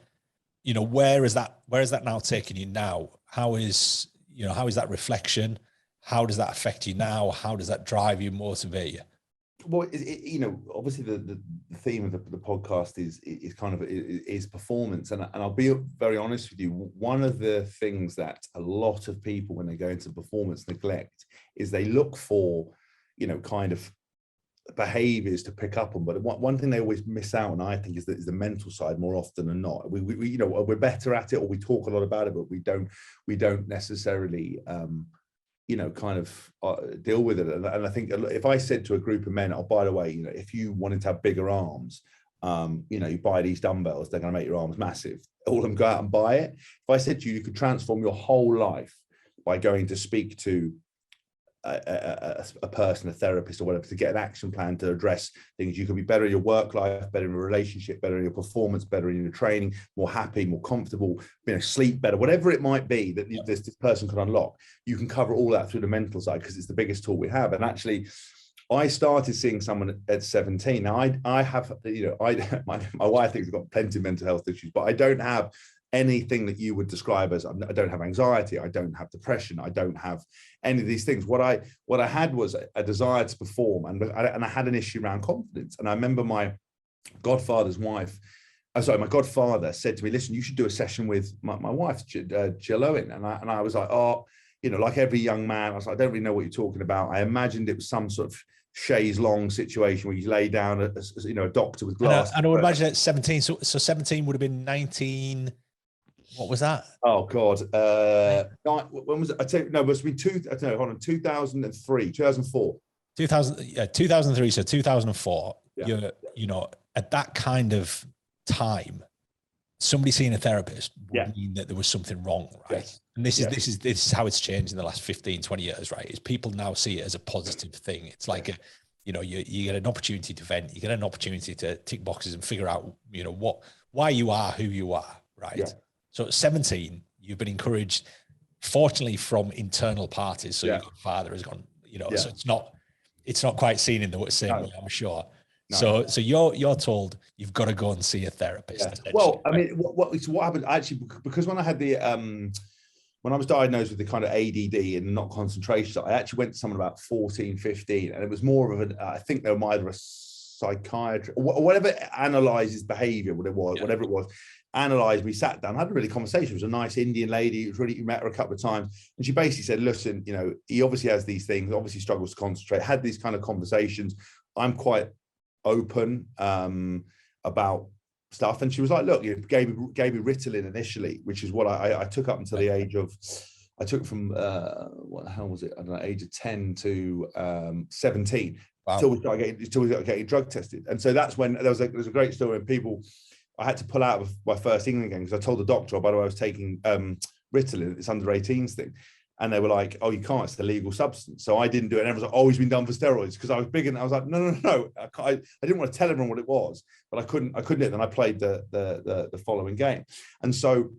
where is that now taking you now? How is that reflection? How does that affect you now? How does that drive you, motivate you? Well, obviously the theme of the podcast is performance, and I'll be very honest with you. One of the things that a lot of people, when they go into performance, neglect is they look for, kind of behaviors to pick up on. But one thing they always miss out on, I think, is the mental side more often than not. We're better at it, or we talk a lot about it, but we don't necessarily deal with it. And I think if I said to a group of men, oh, by the way, if you wanted to have bigger arms, you buy these dumbbells, they're going to make your arms massive. All of them go out and buy it. If I said to you, you could transform your whole life by going to speak to a person, a therapist or whatever, to get an action plan to address things. You can be better in your work life, better in your relationship, better in your performance, better in your training, more happy, more comfortable, sleep better, whatever it might be that this person can unlock. You can cover all that through the mental side, because it's the biggest tool we have. And actually, I started seeing someone at 17. Now I have, my wife thinks I've got plenty of mental health issues, but I don't have anything that you would describe as, I don't have anxiety, I don't have depression, I don't have any of these things. What I had was a desire to perform, and I had an issue around confidence. And I remember my godfather said to me, listen, you should do a session with my wife, Jill Owen. And I was like, oh, like every young man, I was like, I don't really know what you're talking about. I imagined it was some sort of chaise long situation where you lay down a doctor with glasses. And I would imagine at 17, so 17 would have been 19. What was that? Oh God! When was it? I tell you, no, it must be 2003, 2004. 2003. So 2004. Yeah. At that kind of time, somebody seeing a therapist would mean that there was something wrong, right? Yes. And this is how it's changed in the last 15, 20 years, right? Is people now see it as a positive thing. It's like you get an opportunity to vent, you get an opportunity to tick boxes and figure out, why you are who you are, right? Yeah. So at 17, you've been encouraged, fortunately, from internal parties. So your father has gone, so it's not quite seen in the same way, I'm sure. No. So you're told you've got to go and see a therapist. Yeah. Well, I mean, what happened actually, because when I had when I was diagnosed with the kind of ADD and not concentration, I actually went to someone about 14, 15, and it was more of I think they were either a psychiatrist or whatever analyzes behavior, whatever it was. Analyzed, we sat down, had a really conversation. It was a nice Indian lady. You met her a couple of times, and she basically said, listen, he obviously has these things, obviously struggles to concentrate, had these kind of conversations. I'm quite open about stuff. And she was like, look, gave me Ritalin initially, which is what I took up until the age of, I took from, what the hell was it? I don't know, age of 10 to 17, wow. Until we got getting drug tested. And so that's when there was a great story of people, I had to pull out of my first England game because I told the doctor, oh, by the way, I was taking Ritalin, it's under 18s thing. And they were like, oh, you can't, it's a legal substance. So I didn't do it. And everyone was like, oh, he's been done for steroids, because I was big, and I was like, no. I didn't want to tell everyone what it was, but I couldn't do it. Then I played the following game. And so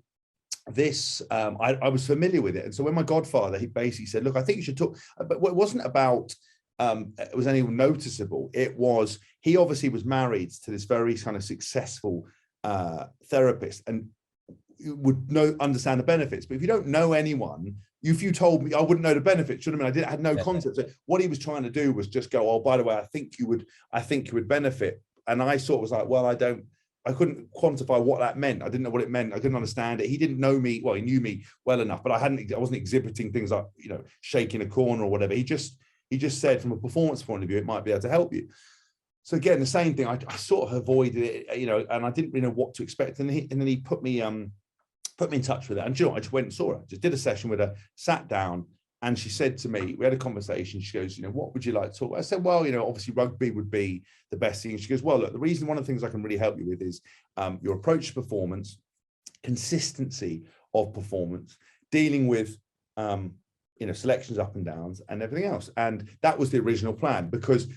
this, I was familiar with it. And so when my godfather, he basically said, look, I think you should talk, but it wasn't about, it was anyone noticeable. It was, he obviously was married to this very kind of successful therapist, and you would understand the benefits. But if you don't know anyone, if you told me, I wouldn't know the benefits. You know what I mean? I had no concept. So what he was trying to do was just go, oh, by the way, I think you would benefit. And I sort of was like, well, I couldn't quantify what that meant. I didn't know what it meant. I couldn't understand it. He didn't know me. Well, he knew me well enough, but I wasn't exhibiting things like, shaking a corner or whatever. He just said, from a performance point of view, it might be able to help you. So again, the same thing, I sort of avoided it, and I didn't really know what to expect. And then he put me in touch with her. And I just went and saw her. Just did a session with her, sat down, and she said to me, we had a conversation. She goes, what would you like to talk about? I said, well, obviously rugby would be the best thing. And she goes, well, look, one of the things I can really help you with is your approach to performance, consistency of performance, dealing with selections up and downs and everything else. And that was the original plan, because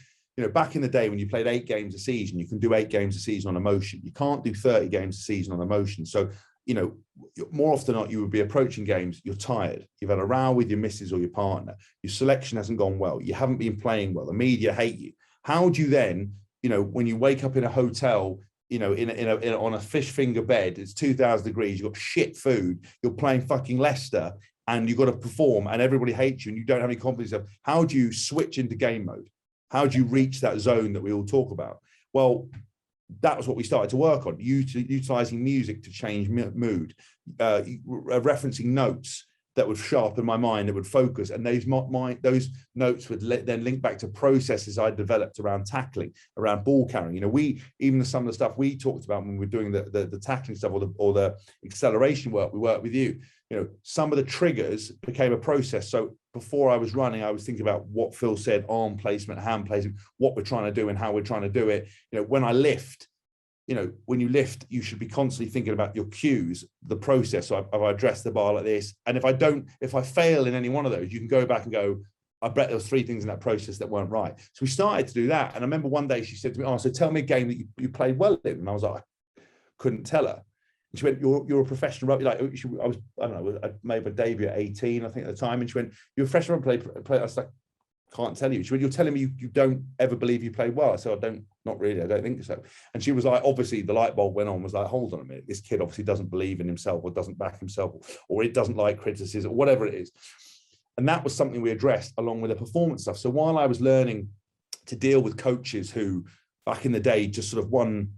back in the day when you played 8 games a season, you can do 8 games a season on emotion. You can't do 30 games a season on emotion. So, more often than not, you would be approaching games, you're tired. You've had a row with your missus or your partner. Your selection hasn't gone well. You haven't been playing well. The media hate you. How do you then, when you wake up in a hotel you know, on a fish finger bed, it's 2,000 degrees, you've got shit food, you're playing fucking Leicester, and you've got to perform, and everybody hates you, and you don't have any confidence. How do you switch into game mode? How do you reach that zone that we all talk about? Well, that was what we started to work on, utilizing music to change mood, referencing notes that would sharpen my mind, that would focus, and those notes would then link back to processes I developed around tackling, around ball carrying. You know, even some of the stuff we talked about when we were doing the tackling stuff, or the acceleration work, we worked with you. You know, some of the triggers became a process. So before I was running, I was thinking about what Phil said, arm placement, hand placement, what we're trying to do and how we're trying to do it. You know, when I lift, you know, when you lift, you should be constantly thinking about your cues, the process. So I address the bar like this. And if I fail in any one of those, you can go back and go, I bet there was 3 things in that process that weren't right. So we started to do that. And I remember one day she said to me, oh, so tell me a game that you played well in. And I was like, I couldn't tell her. And she went, you're a professional rugby. Like, I don't know, I made my debut at 18, I think, at the time. And she went, you're a professional rugby player. I was like, can't tell you. She went, you're telling me you don't ever believe you played well. I said, not really, I don't think so. And she was like, obviously the light bulb went on, was like, hold on a minute, this kid obviously doesn't believe in himself, or doesn't back himself, or it doesn't like criticism, or whatever it is. And that was something we addressed along with the performance stuff. So while I was learning to deal with coaches who back in the day just sort of one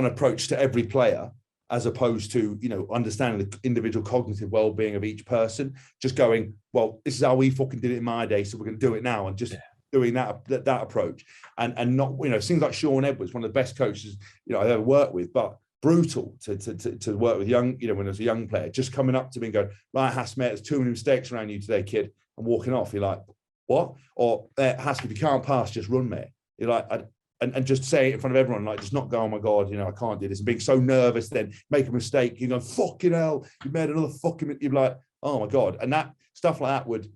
approach to every player, as opposed to, you know, understanding the individual cognitive well-being of each person, just going, well, this is how we fucking did it in my day, so we're going to do it now, and just doing that approach, and not, you know, things like Sean Edwards, one of the best coaches, you know, I've ever worked with, but brutal to work with young, you know, when I was a young player, just coming up to me and going, right, Haskell, mate, there's too many mistakes around you today, kid, and walking off. You're like, what? Or Haskell, if you can't pass, just run, mate. You're like, and just say it in front of everyone, like, just not go, oh my God, you know, I can't do this. And being so nervous, then make a mistake, you go, fucking hell, you made another fucking, you're like, oh my God. And that stuff like that would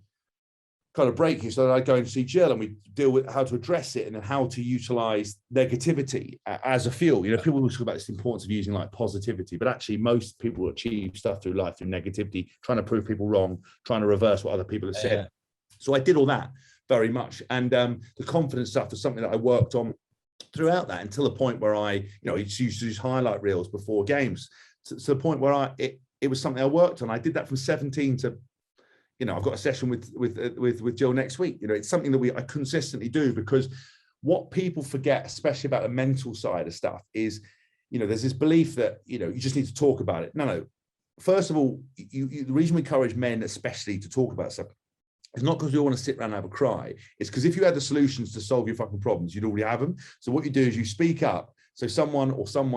kind of break you. So then I'd go and see Jill, and we deal with how to address it, and then how to utilize negativity as a fuel. You know, people always talk about this importance of using like positivity, but actually most people achieve stuff through life through negativity, trying to prove people wrong, trying to reverse what other people have said. So I did all that very much. And the confidence stuff was something that I worked on throughout that, until the point where I, you know, used to use highlight reels before games, to the point where it was something I worked on. I did that from 17 to, you know, I've got a session with Jill next week. You know, it's something that I consistently do, because what people forget, especially about the mental side of stuff, is, you know, there's this belief that, you know, you just need to talk about it. No. First of all, the reason we encourage men especially to talk about stuff, it's not because we want to sit around and have a cry. It's because if you had the solutions to solve your fucking problems, you'd already have them. So what you do is you speak up, so someone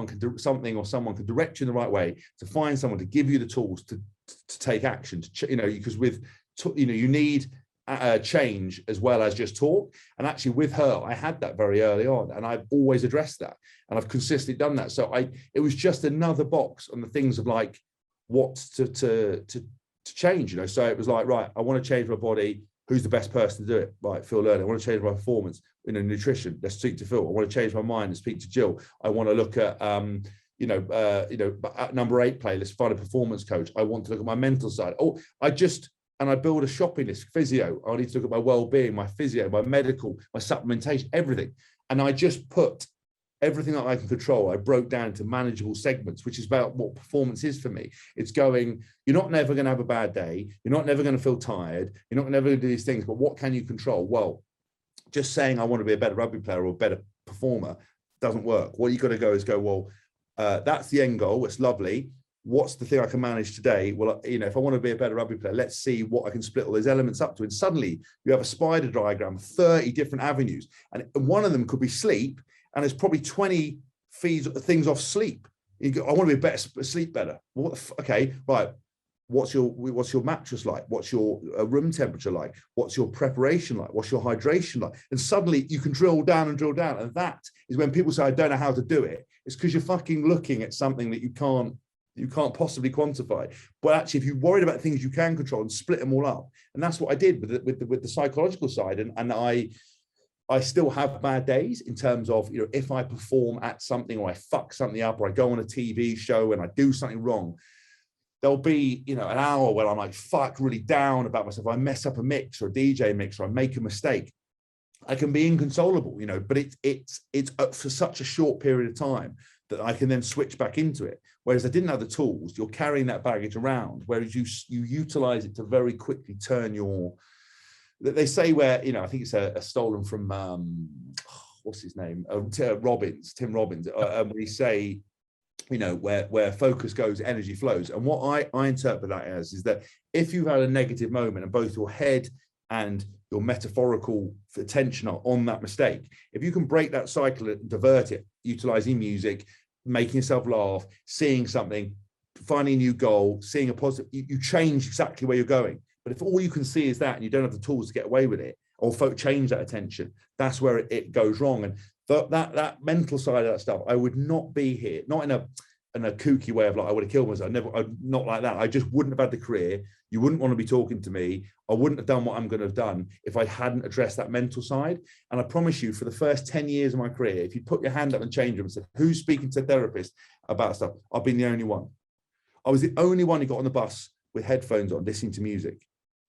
can do something, or someone can direct you in the right way, to find someone to give you the tools to take action. You know, because you need change as well as just talk. And actually with her, I had that very early on, and I've always addressed that, and I've consistently done that. So it was just another box on the things of like what to change, you know. So it was like, right, I want to change my body. Who's the best person to do it? Right, Phil Learning. I want to change my performance, you know, nutrition. Let's speak to Phil. I want to change my mind and speak to Jill. I want to look at, at number 8 play. Let's find a performance coach. I want to look at my mental side. I build a shopping list. Physio. I need to look at my well-being, my physio, my medical, my supplementation, everything. And I just put everything that I can control, I broke down into manageable segments, which is about what performance is for me. It's going, you're not never going to have a bad day. You're not never going to feel tired. You're not never going to do these things, but what can you control? Well, just saying I want to be a better rugby player or a better performer doesn't work. What you got to go is go, well, that's the end goal. It's lovely. What's the thing I can manage today? Well, you know, if I want to be a better rugby player, let's see what I can split all those elements up to. And suddenly you have a spider diagram, 30 different avenues. And one of them could be sleep. And there's probably 20 things off sleep. You go, I want to be better, sleep better. Okay, right. What's your mattress like? What's your room temperature like? What's your preparation like? What's your hydration like? And suddenly you can drill down. And that is when people say, I don't know how to do it. It's because you're fucking looking at something that you can't possibly quantify. But actually, if you're worried about things you can control, and split them all up. And that's what I did with the psychological side. And I still have bad days in terms of, you know, if I perform at something, or I fuck something up, or I go on a TV show and I do something wrong, there'll be, you know, an hour where I'm like, fuck, really down about myself. I mess up a mix or a DJ mix, or I make a mistake. I can be inconsolable, you know, but it's for such a short period of time that I can then switch back into it. Whereas I didn't have the tools, you're carrying that baggage around, whereas you utilize it to very quickly turn your, they say where, you know, I think it's a stolen from, what's his name? Tim Robbins, when we say, you know, where focus goes, energy flows. And what I interpret that as is that if you've had a negative moment and both your head and your metaphorical attention are on that mistake, if you can break that cycle and divert it, utilizing music, making yourself laugh, seeing something, finding a new goal, seeing a positive, you change exactly where you're going. But if all you can see is that and you don't have the tools to get away with it or change that attention, that's where it goes wrong. And that mental side of that stuff, I would not be here, not in a kooky way of like I would have killed myself. Not like that. I just wouldn't have had the career. You wouldn't want to be talking to me. I wouldn't have done what I'm going to have done if I hadn't addressed that mental side. And I promise you, for the first 10 years of my career, if you put your hand up and change them and said, who's speaking to a therapist about stuff? I've been the only one. I was the only one who got on the bus with headphones on, listening to music.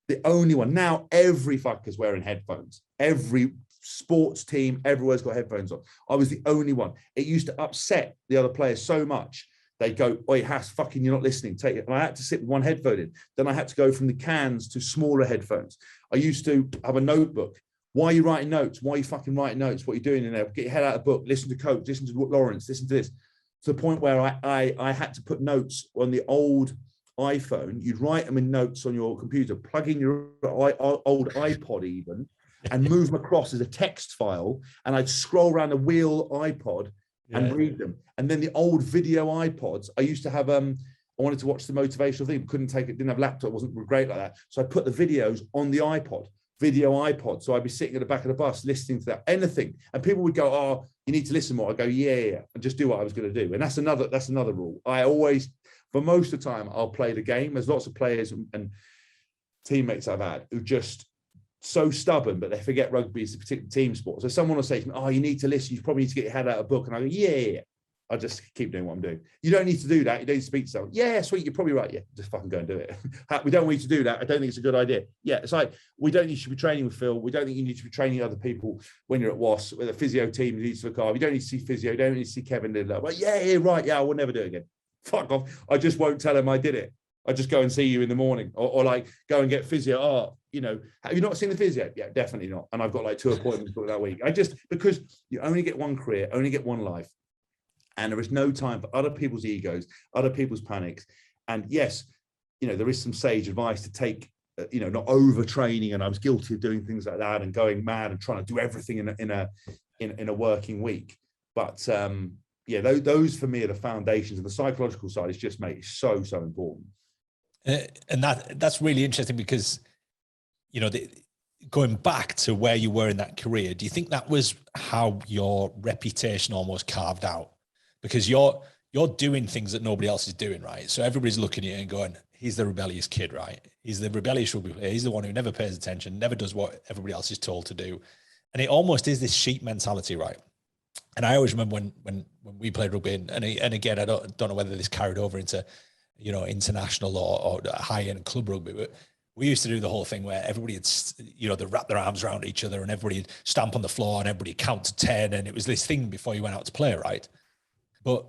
The only one. Now every fucker's wearing headphones. Every sports team, everywhere's got headphones on. I was the only one. It used to upset the other players so much. They go, "Oi, Hass, fucking, you're not listening. Take it." And I had to sit with one headphone in. Then I had to go from the cans to smaller headphones. I used to have a notebook. Why are you writing notes? Why are you fucking writing notes? What are you doing in there? Get your head out of the book. Listen to Coach. Listen to Lawrence. Listen to this. To the point where I had to put notes on the old iPhone. You'd write them in notes on your computer, plug in your old iPod even, and move them across as a text file. And I'd scroll around the wheel iPod and read them. And then the old video iPods, I used to have, I wanted to watch the motivational thing, couldn't take it, didn't have a laptop, wasn't great like that. So I put the videos on the video iPod. So I'd be sitting at the back of the bus listening to that, anything. And people would go, "Oh, you need to listen more." I go, yeah, and just do what I was going to do. And that's another rule. I always, for most of the time, I'll play the game. There's lots of players and teammates I've had who just so stubborn, but they forget rugby is a particular team sport. So someone will say to me, "Oh, you need to listen. You probably need to get your head out of a book." And I go, yeah. I just keep doing what I'm doing. You don't need to do that. You don't need to speak to someone. Yeah, sweet. You're probably right. Yeah, just fucking go and do it. We don't want you to do that. I don't think it's a good idea. Yeah, it's like, we don't need to be training with Phil. We don't think you need to be training other people when you're at WAS, with a physio team needs to look after. You don't need to see physio. You don't need to see Kevin did that. Well, yeah, right. Yeah, I will never do it again. Fuck off. I just won't tell him I did it. I just go and see you in the morning, or like go and get physio. Oh, you know, have you not seen the physio? Yeah, definitely not. And I've got like 2 appointments booked that week. Because you only get one career, only get one life. And there is no time for other people's egos, other people's panics. And yes, you know, there is some sage advice to take, you know, not overtraining. And I was guilty of doing things like that and going mad and trying to do everything in a working week. But yeah, those for me are the foundations. And the psychological side is just, mate, so important. And that's really interesting because, you know, going back to where you were in that career, do you think that was how your reputation almost carved out? Because you're doing things that nobody else is doing, right? So everybody's looking at you and going, "He's the rebellious kid, right? He's the rebellious rugby player. He's the one who never pays attention, never does what everybody else is told to do." And it almost is this sheep mentality, right? And I always remember when we played rugby, and again, I don't know whether this carried over into, you know, international or high-end club rugby, but we used to do the whole thing where everybody had, you know, they wrap their arms around each other and everybody would stamp on the floor and everybody count to 10. And it was this thing before you went out to play, right? But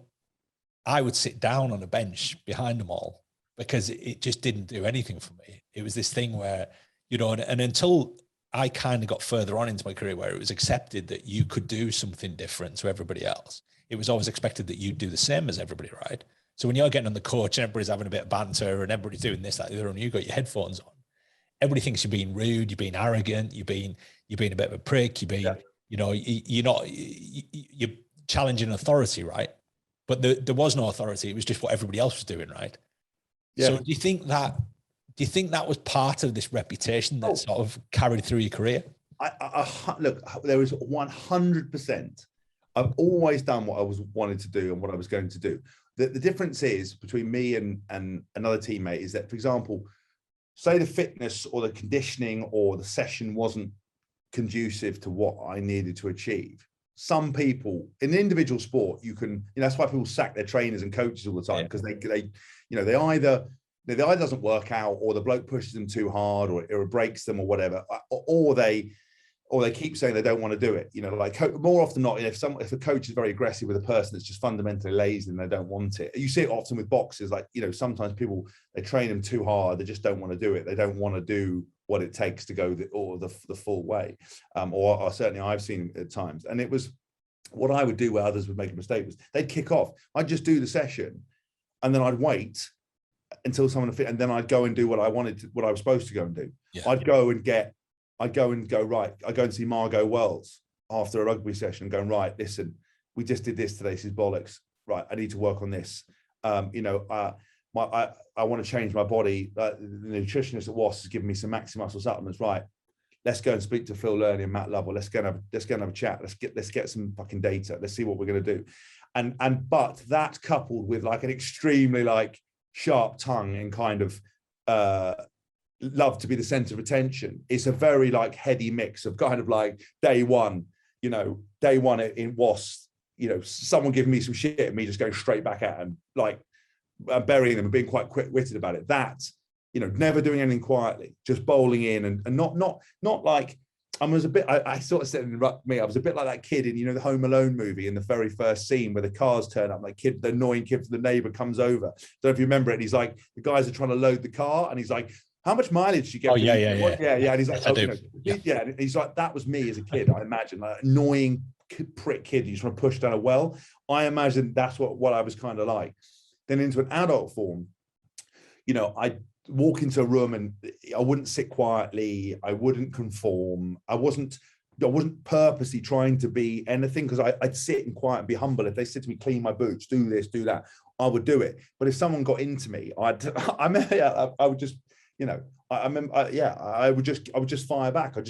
I would sit down on a bench behind them all because it just didn't do anything for me. It was this thing where, you know, and until I kind of got further on into my career where it was accepted that you could do something different to everybody else, it was always expected that you'd do the same as everybody, right? So when you're getting on the coach and everybody's having a bit of banter and everybody's doing this, that, the other, and you've got your headphones on, everybody thinks you're being rude, you're being arrogant, you're being a bit of a prick, you're being, you know, you're challenging authority, right? But there was no authority. It was just what everybody else was doing, right? Yeah. So do you think that was part of this reputation that sort of carried through your career? Look, there was 100%. I've always done what I wanted to do and what I was going to do. The difference is between me and another teammate is that, for example, say the fitness or the conditioning or the session wasn't conducive to what I needed to achieve. Some people in the individual sport, you can, you know, that's why people sack their trainers and coaches all the time, because they either doesn't work out, or the bloke pushes them too hard, or it breaks them, or whatever, or they or they keep saying they don't want to do it. Like more often than not, if a coach is very aggressive with a person that's just fundamentally lazy and they don't want it. You see it often with boxers, like, sometimes people, they train them too hard. They just don't want to do it. They don't want to do what it takes to go the full way. Or certainly I've seen at times. And it was what I would do where others would make a mistake was they'd kick off. I'd just do the session and then I'd wait until someone fit, and then I'd go and do what I was supposed to go and do. Yeah. I'd go and see Margot Wells after a rugby session going, right, listen, we just did this today. This is bollocks. Right. I need to work on this. I want to change my body. The nutritionist at WAS has given me some maxi muscle supplements. Right. Let's go and speak to Phil Learney and Matt Lovell. Let's go and have a chat. Let's get some fucking data. Let's see what we're going to do. But that coupled with like an extremely like sharp tongue and kind of love to be the center of attention. It's a very like heady mix of kind of like day one in WAS, someone giving me some shit and me just going straight back at them, like burying them and being quite quick-witted about it. That, never doing anything quietly, just bowling in and not like, I sort of said in me, I was a bit like that kid in, the Home Alone movie in the very first scene where the cars turn up, like the annoying kid from the neighbor comes over. Don't know if you remember it. And he's like, the guys are trying to load the car and he's like, how much mileage did you get? Oh, yeah. And he's like, And he's like, that was me as a kid. I imagine, like, annoying prick kid. You just want to push down a well. I imagine that's what I was kind of like. Then into an adult form, I walk into a room and I wouldn't sit quietly. I wouldn't conform. I wasn't purposely trying to be anything, because I'd sit and quiet and be humble. If they said to me, clean my boots, do this, do that, I would do it. But if someone got into me, I would just, I would just fire back. I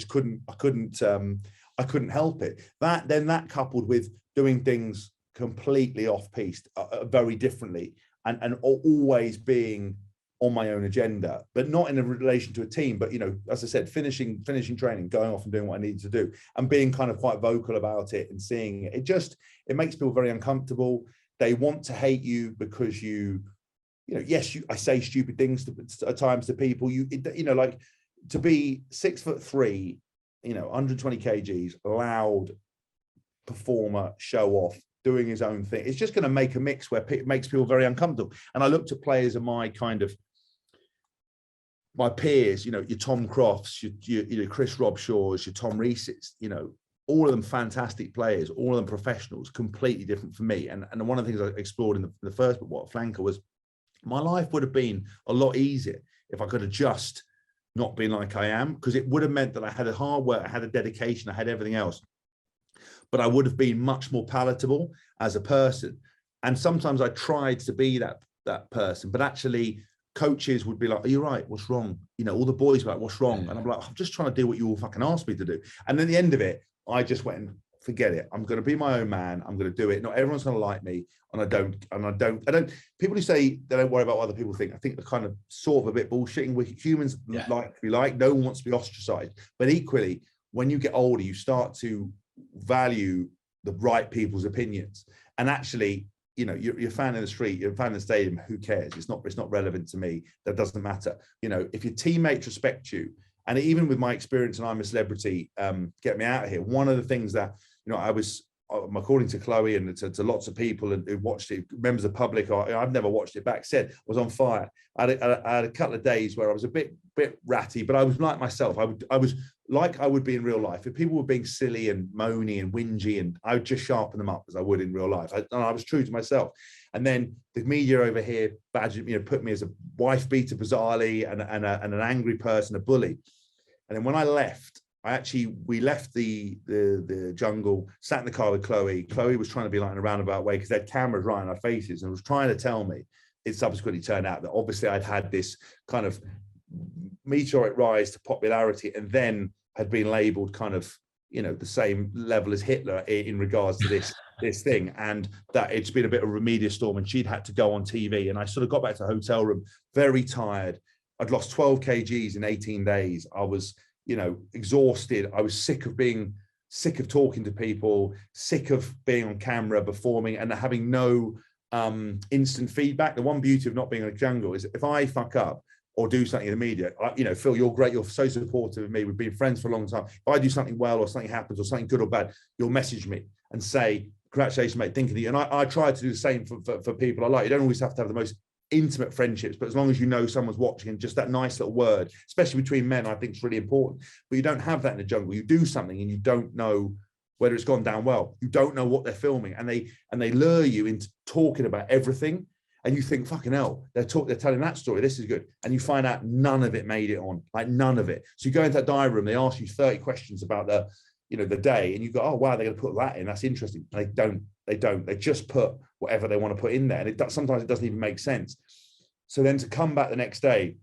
couldn't help it. That coupled with doing things completely off piste, very differently, and always being on my own agenda, but not in a relation to a team, but, as I said, finishing training, going off and doing what I needed to do and being kind of quite vocal about it and seeing it. It makes people very uncomfortable. They want to hate you because I say stupid things at times to people, like to be 6'3", 120 kgs, loud performer, show off, doing his own thing. It's just going to make a mix where it makes people very uncomfortable. And I looked at players of my peers, your Tom Crofts, your Chris Robshaws, your Tom Reeses, all of them fantastic players, all of them professionals, completely different from me. And one of the things I explored in the first book, What Flanker, was my life would have been a lot easier if I could have just not been like I am, because it would have meant that I had a hard work, I had a dedication, I had everything else, but I would have been much more palatable as a person. And sometimes I tried to be that person, but actually coaches would be like, are you right? What's wrong? All the boys were like, what's wrong? And I'm like, I'm just trying to do what you all fucking asked me to do. And then at the end of it, I just went, forget it. I'm going to be my own man. I'm going to do it. Not everyone's going to like me. And I don't, people who say they don't worry about what other people think, I think they're kind of sort of a bit bullshitting. We humans like to be liked. No one wants to be ostracized. But equally, when you get older, you start to value the right people's opinions. And actually, you're a fan in the street, you're a fan in the stadium, who cares? It's not relevant to me. That doesn't matter. If your teammates respect you, and even with my experience, and I'm a celebrity, get me out of here. One of the things that, I was, according to Chloe and to lots of people who watched it, members of the public, I've never watched it back, said I was on fire. I had a couple of days where I was a bit ratty, but I was like myself. I was like I would be in real life. If people were being silly and moany and whingy, and I would just sharpen them up as I would in real life. I was true to myself. And then the media over here put me as a wife beater, bizarrely, and an angry person, a bully. And then when I left, we left the jungle, sat in the car with Chloe. Chloe was trying to be like in a roundabout way because they had cameras right in our faces and was trying to tell me. It subsequently turned out that obviously I'd had this kind of meteoric rise to popularity and then had been labeled kind of, the same level as Hitler in regards to this thing, and that it's been a bit of a media storm, and she'd had to go on TV. And I sort of got back to the hotel room very tired. I'd lost 12 kgs in 18 days. I was, exhausted. I was sick of talking to people, sick of being on camera, performing, and having no instant feedback. The one beauty of not being in a jungle is if I fuck up or do something in the media, Phil, you're great. You're so supportive of me. We've been friends for a long time. If I do something well or something happens or something good or bad, you'll message me and say, congratulations, mate, thinking of you. And I try to do the same for people I like. You don't always have to have the most intimate friendships, but as long as you know someone's watching, and just that nice little word, especially between men, I think is really important. But you don't have that in the jungle. You do something and you don't know whether it's gone down well. You don't know what they're filming, and they lure you into talking about everything. And you think, fucking hell, they're telling that story. This is good. And you find out none of it made it on, like none of it. So you go into that diary room, they ask you 30 questions about the day, and you go, oh wow, they're going to put that in. That's interesting. And they don't. They just put whatever they want to put in there, and sometimes it doesn't even make sense. So then to come back the next day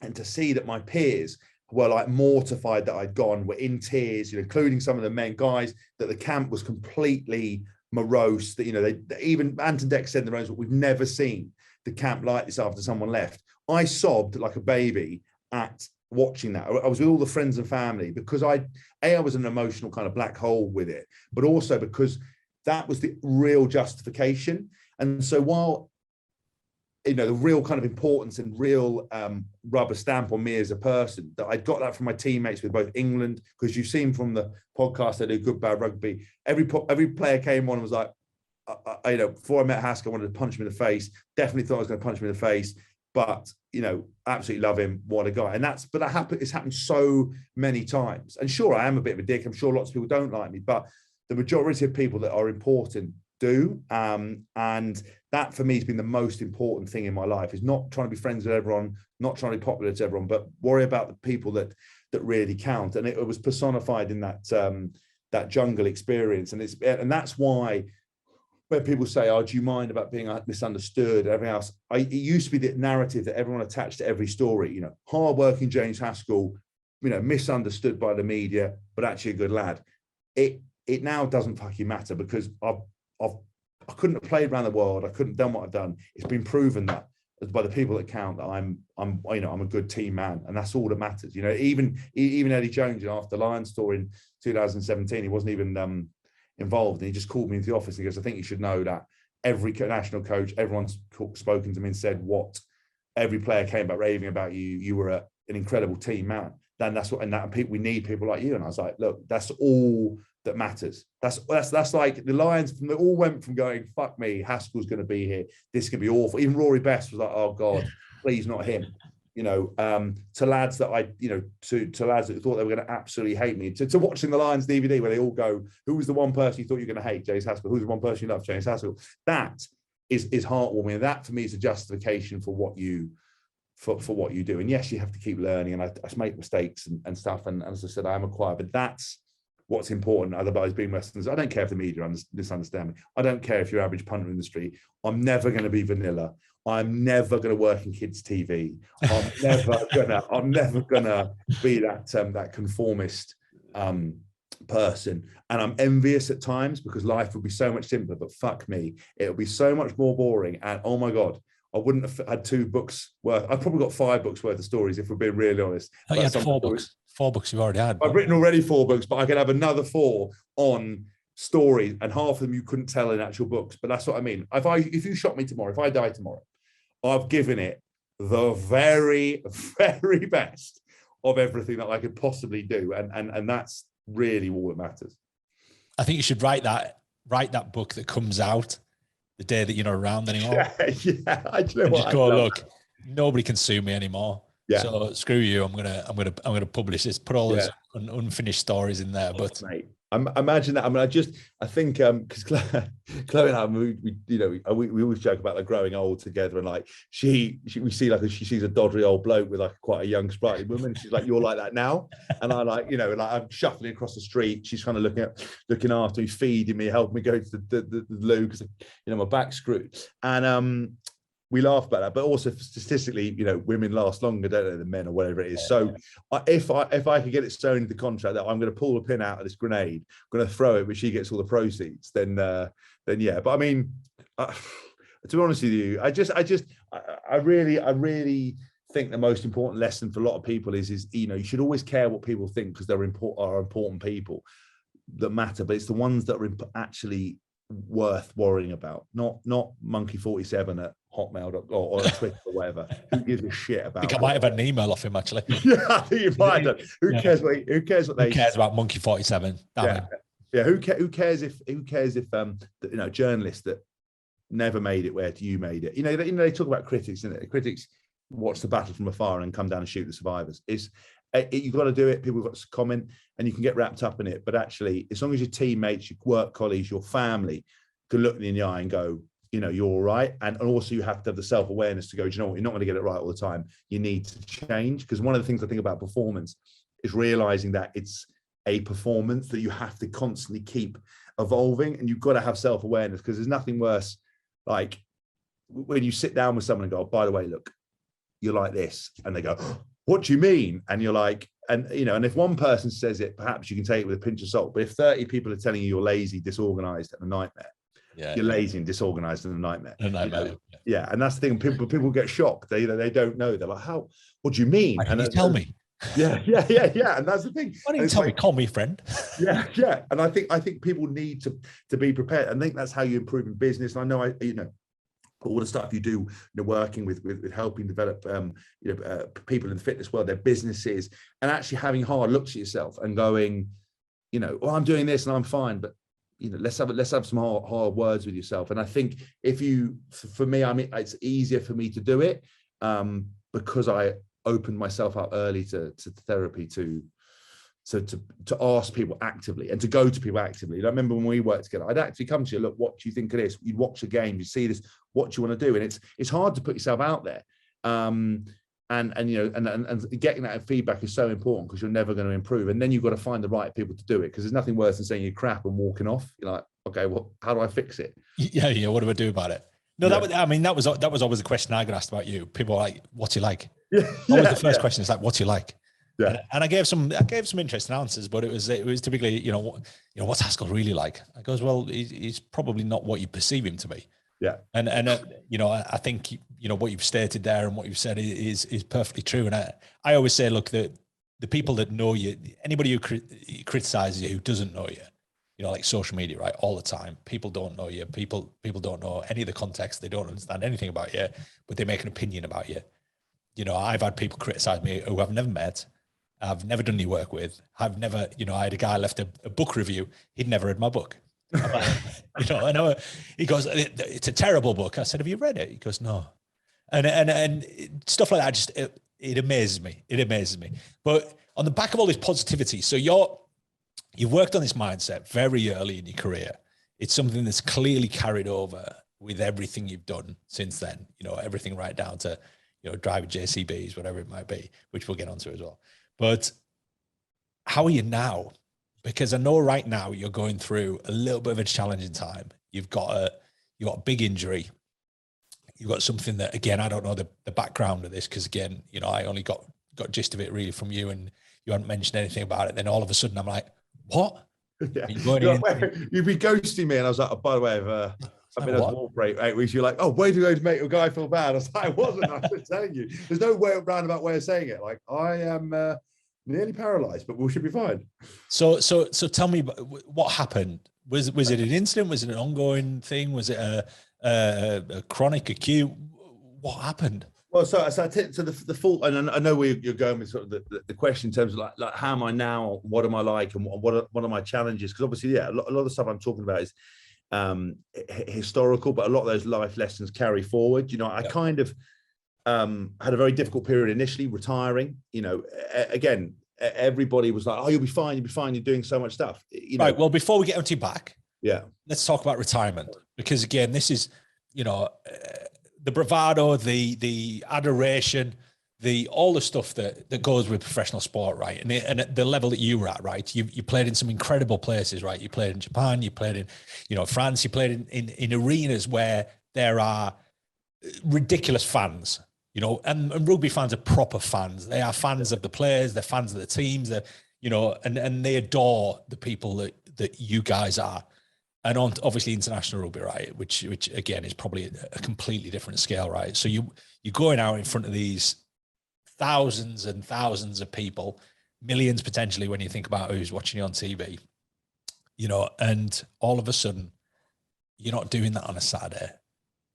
and to see that my peers were like mortified that I'd gone, were in tears, including some of the men, guys, that the camp was completely morose, that they even Anton Deck said in the rooms, we've never seen the camp like this after someone left. I sobbed like a baby at watching that. I was with all the friends and family because I was an emotional kind of black hole with it, but also because that was the real justification. And so while the real kind of importance and real rubber stamp on me as a person, that I got that from my teammates with both England, because you've seen from the podcast I do, Good Bad Rugby, every player came on and was like, before I met Haskell, I wanted to punch him in the face. Definitely thought I was going to punch him in the face, but absolutely love him. What a guy! It's happened so many times. And sure, I am a bit of a dick. I'm sure lots of people don't like me, but the majority of people that are important do. And that for me has been the most important thing in my life, is not trying to be friends with everyone, not trying to be popular to everyone, but worry about the people that really count. And it was personified in that jungle experience. And that's why when people say, oh, do you mind about being misunderstood, everything else, it used to be the narrative that everyone attached to every story, hardworking James Haskell, misunderstood by the media, but actually a good lad. It now doesn't fucking matter, because I couldn't have played around the world. I couldn't have done what I've done. It's been proven that by the people that count, that I'm a good team man, and that's all that matters. Even Eddie Jones, after the Lions tour in 2017, he wasn't even involved, and he just called me into the office and he goes, I think you should know that every national coach, everyone's spoken to me and said what every player came back raving about you. You were an incredible team man. Then we need people like you. And I was like, look, that's all that matters. That's like the Lions. They all went from going, fuck me, Haskell's going to be here, this could be awful. Even Rory Best was like, oh God, please not him. To lads that to lads that thought they were going to absolutely hate me, to watching the Lions DVD where they all go, who was the one person you thought you were going to hate? James Haskell. Who's the one person you love? James Haskell. That is heartwarming. And that for me is a justification for what you do. And yes, you have to keep learning, and I make mistakes and stuff. And as I said, I am a quiet, but that's what's important. Otherwise, being Westerners, I don't care if the media misunderstand me. I don't care if you're average punter in the street. I'm never going to be vanilla. I'm never going to work in kids' TV. I'm never gonna be that conformist person. And I'm envious at times, because life would be so much simpler. But fuck me, it would be so much more boring. And oh my God, I wouldn't have had 2 books worth. I've probably got 5 books worth of stories, if we're being really honest. Oh, you had 4 books. 4 books you've already had. I've written already 4 books, but I could have another 4 on stories, and half of them you couldn't tell in actual books. But that's what I mean. If you shot me tomorrow, if I die tomorrow, I've given it the very, very best of everything that I could possibly do. And that's really all that matters. I think you should write that book that comes out the day that you're not around anymore. Yeah. I do know what, just go, look, nobody can sue me anymore. Yeah. So screw you. I'm gonna publish this. Put all those unfinished stories in there. But mate, imagine that. I mean, I think because Chloe and I, we always joke about like growing old together, and like we see like she sees a doddery old bloke with like quite a young sprightly woman. She's like, you're like that now, and I like like I'm shuffling across the street. She's kind of looking after me, feeding me, helping me go to the loo because my back's screwed, and we laugh about that, but also statistically, women last longer, don't they, than men or whatever it is. So if I could get it sewn into the contract that I'm going to pull the pin out of this grenade, I'm going to throw it, but she gets all the proceeds, then yeah. But I mean, to be honest with you, I really think the most important lesson for a lot of people is you should always care what people think, because they're important people that matter, but it's the ones that are actually worth worrying about. Not monkey47 at hotmail.com or on Twitter or whatever. Who gives a shit about? I think I might have had an email off him actually. Yeah, I think you might have done. Who cares what Who cares about monkey47? Yeah. Who cares if journalists that never made it where you made it. They talk about critics, and critics watch the battle from afar and come down and shoot the survivors. You've got to do it. People have got to comment, and you can get wrapped up in it. But actually, as long as your teammates, your work colleagues, your family can look in the eye and go, you're all right. And also you have to have the self-awareness to go, do you know what? You're not going to get it right all the time. You need to change. Because one of the things I think about performance is realizing that it's a performance that you have to constantly keep evolving, and you've got to have self-awareness, because there's nothing worse like when you sit down with someone and go, oh, by the way, look, you're like this. And they go, oh, what do you mean? And you're like, and if one person says it, perhaps you can take it with a pinch of salt. But if 30 people are telling you you're lazy, disorganized, and a nightmare, you're lazy and disorganized and a nightmare. Yeah. And that's the thing. People get shocked. They don't know. They're like, how? What do you mean? And you tell me. Yeah. And that's the thing. Why don't you tell me? Call me friend. Yeah. And I think people need to be prepared. I think that's how you improve in business. And I know all the stuff you do, working with helping develop people in the fitness world, their businesses, and actually having hard looks at yourself and going, well, I'm doing this and I'm fine, but let's have some hard words with yourself. And I think for me, I mean, it's easier for me to do it because I opened myself up early to therapy, to ask people actively and to go to people actively. I remember when we worked together, I'd actually come to you, look, what do you think of this? You'd watch a game, you see this, what do you want to do? And it's hard to put yourself out there. And getting that feedback is so important, because you're never going to improve. And then you've got to find the right people to do it, because there's nothing worse than saying you're crap and walking off. You're like, okay, well, how do I fix it? Yeah. What do I do about it? No, that was always a question I got asked about you. People are like, what's he like? Always the first question is like, what's he like? Yeah. And I gave some interesting answers, but it was typically, what's Haskell really like? I goes, well, he's probably not what you perceive him to be. Yeah. And I think, what you've stated there and what you've said is perfectly true. And I always say, look, the people that know you, anybody who criticizes you, who doesn't know you, like social media, right? All the time, people don't know you. People don't know any of the context. They don't understand anything about you, but they make an opinion about you. I've had people criticize me who I've never met. I've never done any work with. I've never, I had a guy left a book review. He'd never read my book. I know. He goes, it's a terrible book. I said, have you read it? He goes, no. And stuff like that, just it amazes me. It amazes me. But on the back of all this positivity, so you've worked on this mindset very early in your career. It's something that's clearly carried over with everything you've done since then. Everything right down to driving JCBs, whatever it might be, which we'll get onto as well. But how are you now? Because I know right now you're going through a little bit of a challenging time. You've got a big injury. You've got something that, again, I don't know the background of this, because again, I only got gist of it really from you, and you hadn't mentioned anything about it. Then all of a sudden I'm like, what? Yeah. You'd be ghosting me, and I was like, oh, by the way, I've been at walk break 8 weeks. You're like, oh, where do you go to make your guy feel bad? I was like, I wasn't. I was telling you. There's no roundabout way of saying it. Like, I am nearly paralyzed, but we should be fine. So tell me what happened. Was it an incident? Was it an ongoing thing? Was it a chronic, acute? What happened? Well, so the full, and I know where you're going with sort of the question in terms of like how am I now? What am I like? And what are my challenges? Because obviously, yeah, a lot of the stuff I'm talking about is historical, but a lot of those life lessons carry forward. I kind of had a very difficult period initially, retiring. Again, everybody was like, oh, you'll be fine, you're doing so much stuff. Right, well, before we get onto your back, let's talk about retirement, because again, this is the bravado, the adoration, all the stuff that goes with professional sport, right? And at the level that you were at, right? You played in some incredible places, right? You played in Japan, you played in France, you played in arenas where there are ridiculous fans, and rugby fans are proper fans. They are fans of the players, they're fans of the teams, and they adore the people that you guys are. And on obviously international rugby, right? Which again is probably a completely different scale, right? So you're going out in front of these thousands and thousands of people, millions potentially when you think about who's watching you on TV, and all of a sudden you're not doing that on a Saturday.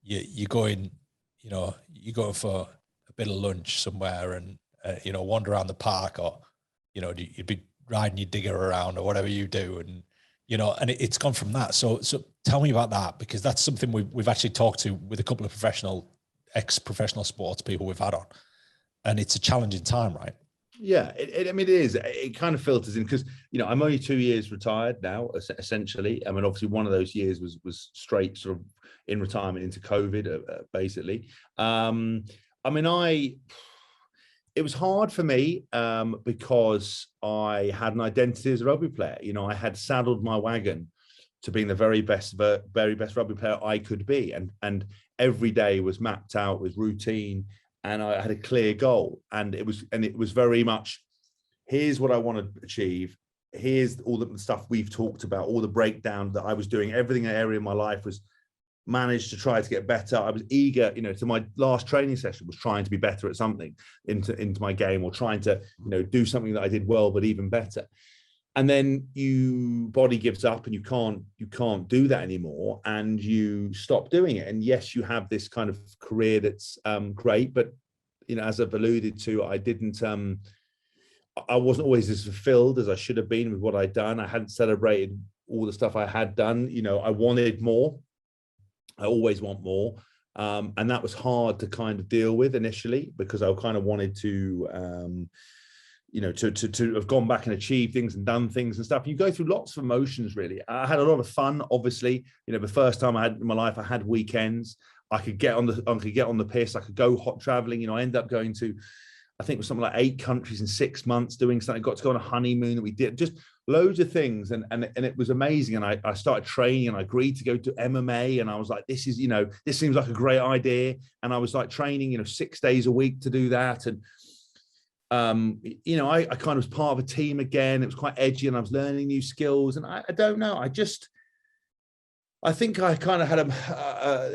You're going, you're going for a bit of lunch somewhere and, wander around the park, or, you'd be riding your digger around or whatever you do. And, and it's gone from that. So tell me about that, because that's something we've actually talked to with a couple of ex-professional sports people we've had on. And it's a challenging time, right? Yeah, it is. It kind of filters in because, I'm only 2 years retired now, essentially. I mean, obviously one of those years was straight sort of in retirement into COVID, basically. It was hard for me because I had an identity as a rugby player. I had saddled my wagon to being the very best rugby player I could be. And every day was mapped out with routine, and I had a clear goal. And it was very much, here's what I want to achieve. Here's all the stuff we've talked about, all the breakdown that I was doing, everything area of my life was managed to try to get better. I was eager, to my last training session was trying to be better at something into my game, or trying to, do something that I did well, but even better. And then body gives up and you can't do that anymore, and you stop doing it. And yes, you have this kind of career that's great, but as I've alluded to, I wasn't always as fulfilled as I should have been with what I'd done. I hadn't celebrated all the stuff I had done. I wanted more. I always want more. And that was hard to kind of deal with initially, because I kind of wanted to to have gone back and achieved things and done things and stuff. You go through lots of emotions, really. I had a lot of fun, obviously. The first time I had in my life, I had weekends. I could get on the piss. I could go hot traveling. I ended up going to, I think it was something like 8 countries in 6 months doing something. Got to go on a honeymoon that we did, just loads of things. And it was amazing. And I started training, and I agreed to go to MMA. And I was like, this seems like a great idea. And I was like training, 6 days a week to do that. And I kind of was part of a team again. It was quite edgy, and I was learning new skills. And I don't know. I think I kind of had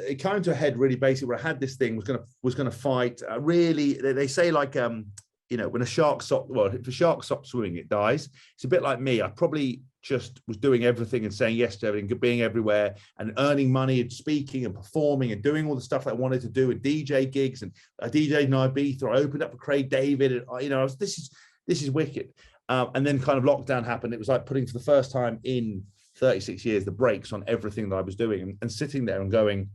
it came to a head really basically where I had this thing, was gonna fight. Really, they say like when a shark stops, well, if a shark stops swimming, it dies. It's a bit like me. I probably just was doing everything and saying yes to everything, being everywhere and earning money and speaking and performing and doing all the stuff that I wanted to do, and DJ gigs. And I DJed in Ibiza. I opened up for Craig David. And I was, this is wicked. And then kind of lockdown happened. It was like putting for the first time in 36 years the brakes on everything that I was doing, and sitting there and going,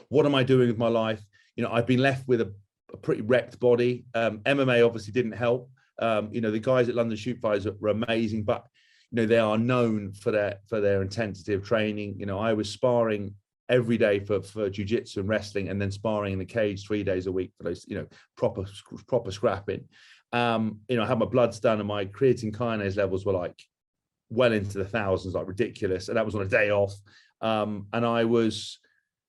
what am I doing with my life? I've been left with a pretty wrecked body. MMA obviously didn't help. The guys at London Shoot Fighters were amazing, but they are known for their intensity of training. I was sparring every day for jiu-jitsu and wrestling, and then sparring in the cage 3 days a week for those, proper scrapping. I had my bloods done, and my creatine kinase levels were like well into the thousands, like ridiculous. And that was on a day off. And I was,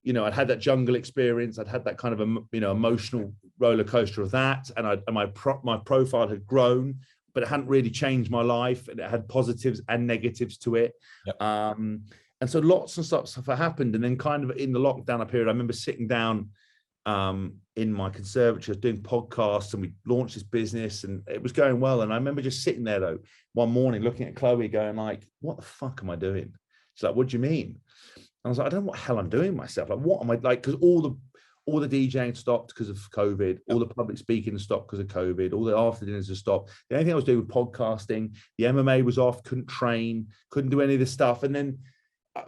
I'd had that jungle experience. I'd had that kind of, emotional roller coaster of that. And my profile had grown, but it hadn't really changed my life. And it had positives and negatives to it. Yep. And so lots and stuff happened. And then kind of in the lockdown period, I remember sitting down in my conservatory, doing podcasts, and we launched this business, and it was going well. And I remember just sitting there though one morning looking at Chloe going like, what the fuck am I doing? She's like, what do you mean? And I was like, I don't know what the hell I'm doing myself. Like, what am I like? Because all the DJing stopped because of COVID, all the public speaking stopped because of COVID, all the after dinners have stopped. The only thing I was doing was podcasting. The MMA was off, couldn't train, couldn't do any of this stuff. And then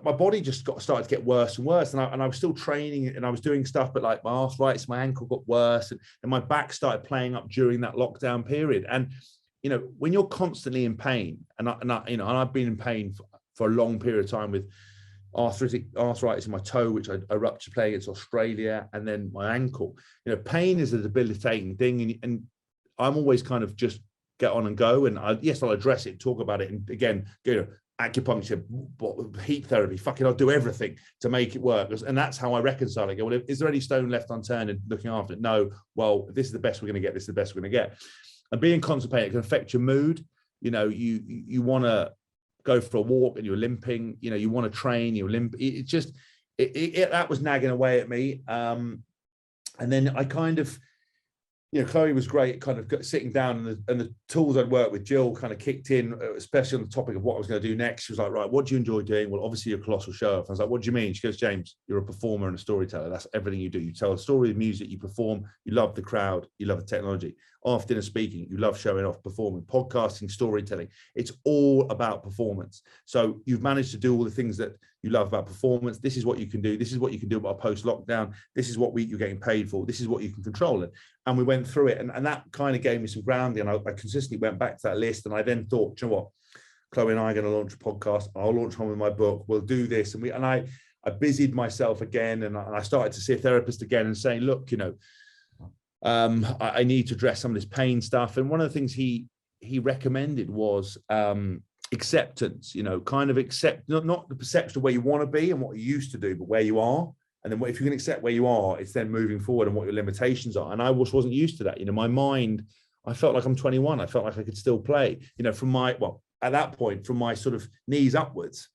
my body just started to get worse and worse. And I was still training, and I was doing stuff, but like my arthritis, my ankle got worse, and my back started playing up during that lockdown period. And, when you're constantly in pain, and I've been in pain for a long period of time with arthritis in my toe, which I ruptured playing against Australia, and then my ankle. Pain is a debilitating thing, and I'm always kind of just get on and go. And I'll address it, talk about it, and again, acupuncture, heat therapy, I'll do everything to make it work. And that's how I reconcile it. Well, is there any stone left unturned and looking after it? No. Well, if this is the best we're going to get, this is the best we're going to get. And being constipated can affect your mood. You want to go for a walk and you're limping, you want to train, you're limp. That was nagging away at me. And then I kind of, Chloe was great, kind of sitting down, and the tools I'd worked with, Jill kind of kicked in, especially on the topic of what I was going to do next. She was like, right, what do you enjoy doing? Well, obviously you're a colossal show off. I was like, what do you mean? She goes, James, you're a performer and a storyteller. That's everything you do. You tell a story with music, you perform, you love the crowd, you love the technology. After dinner speaking, you love showing off, performing, podcasting, storytelling. It's all about performance. So you've managed to do all the things that you love about performance. This is what you can do. This is what you can do about post-lockdown. This is what you're getting paid for. This is what you can control it. And we went through it. And that kind of gave me some grounding. And I consistently went back to that list. And I then thought, you know what? Chloe and I are going to launch a podcast. I'll launch one with my book. We'll do this. And I busied myself again. And I started to see a therapist again and saying, look, I need to address some of this pain stuff. And one of the things he recommended was acceptance, kind of accept, not the perception of where you want to be and what you used to do, but where you are. And then if you can accept where you are, it's then moving forward and what your limitations are. And I just wasn't used to that. My mind, I felt like I'm 21. I felt like I could still play, at that point, from my sort of knees upwards,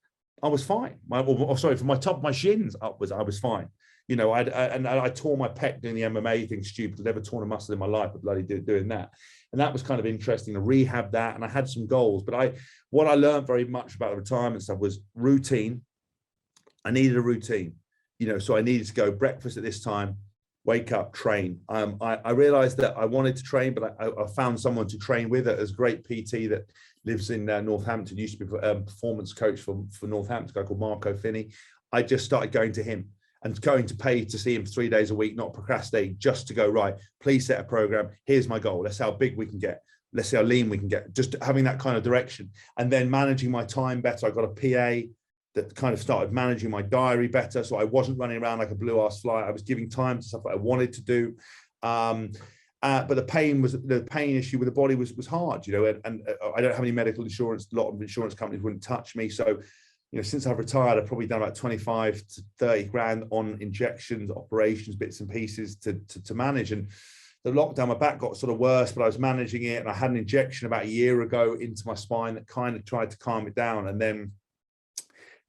I was fine. From my top of my shins upwards, I was fine. I tore my pec doing the MMA thing, stupid. I'd never torn a muscle in my life, but bloody doing that. And that was kind of interesting to rehab that. And I had some goals, but what I learned very much about the retirement stuff was routine. I needed a routine, so I needed to go breakfast at this time, wake up, train. I realized that I wanted to train, but I found someone to train with. As a great PT that lives in Northampton, used to be a performance coach for Northampton, a guy called Marco Finney. I just started going to him and going to pay to see him 3 days a week, not procrastinate, just to go, right, please set a program. Here's my goal. Let's see how big we can get. Let's see how lean we can get. Just having that kind of direction. And then managing my time better. I got a PA that kind of started managing my diary better. So I wasn't running around like a blue ass fly. I was giving time to stuff that I wanted to do. But the pain issue with the body was hard, and I don't have any medical insurance. A lot of insurance companies wouldn't touch me. So since I've retired, I've probably done about 25 to 30 grand on injections, operations, bits and pieces to manage. And the lockdown, my back got sort of worse, but I was managing it. And I had an injection about a year ago into my spine that kind of tried to calm it down. And then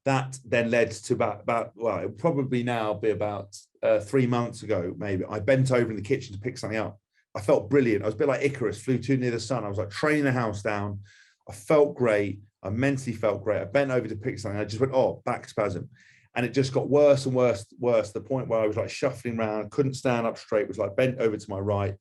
that then led to about it'll probably now be about 3 months ago, maybe. I bent over in the kitchen to pick something up. I felt brilliant. I was a bit like Icarus, flew too near the sun. I was like training the house down. I felt great. I mentally felt great. I bent over to pick something. I just went, back spasm. And it just got worse and worse, to the point where I was like shuffling around, couldn't stand up straight, was like bent over to my right.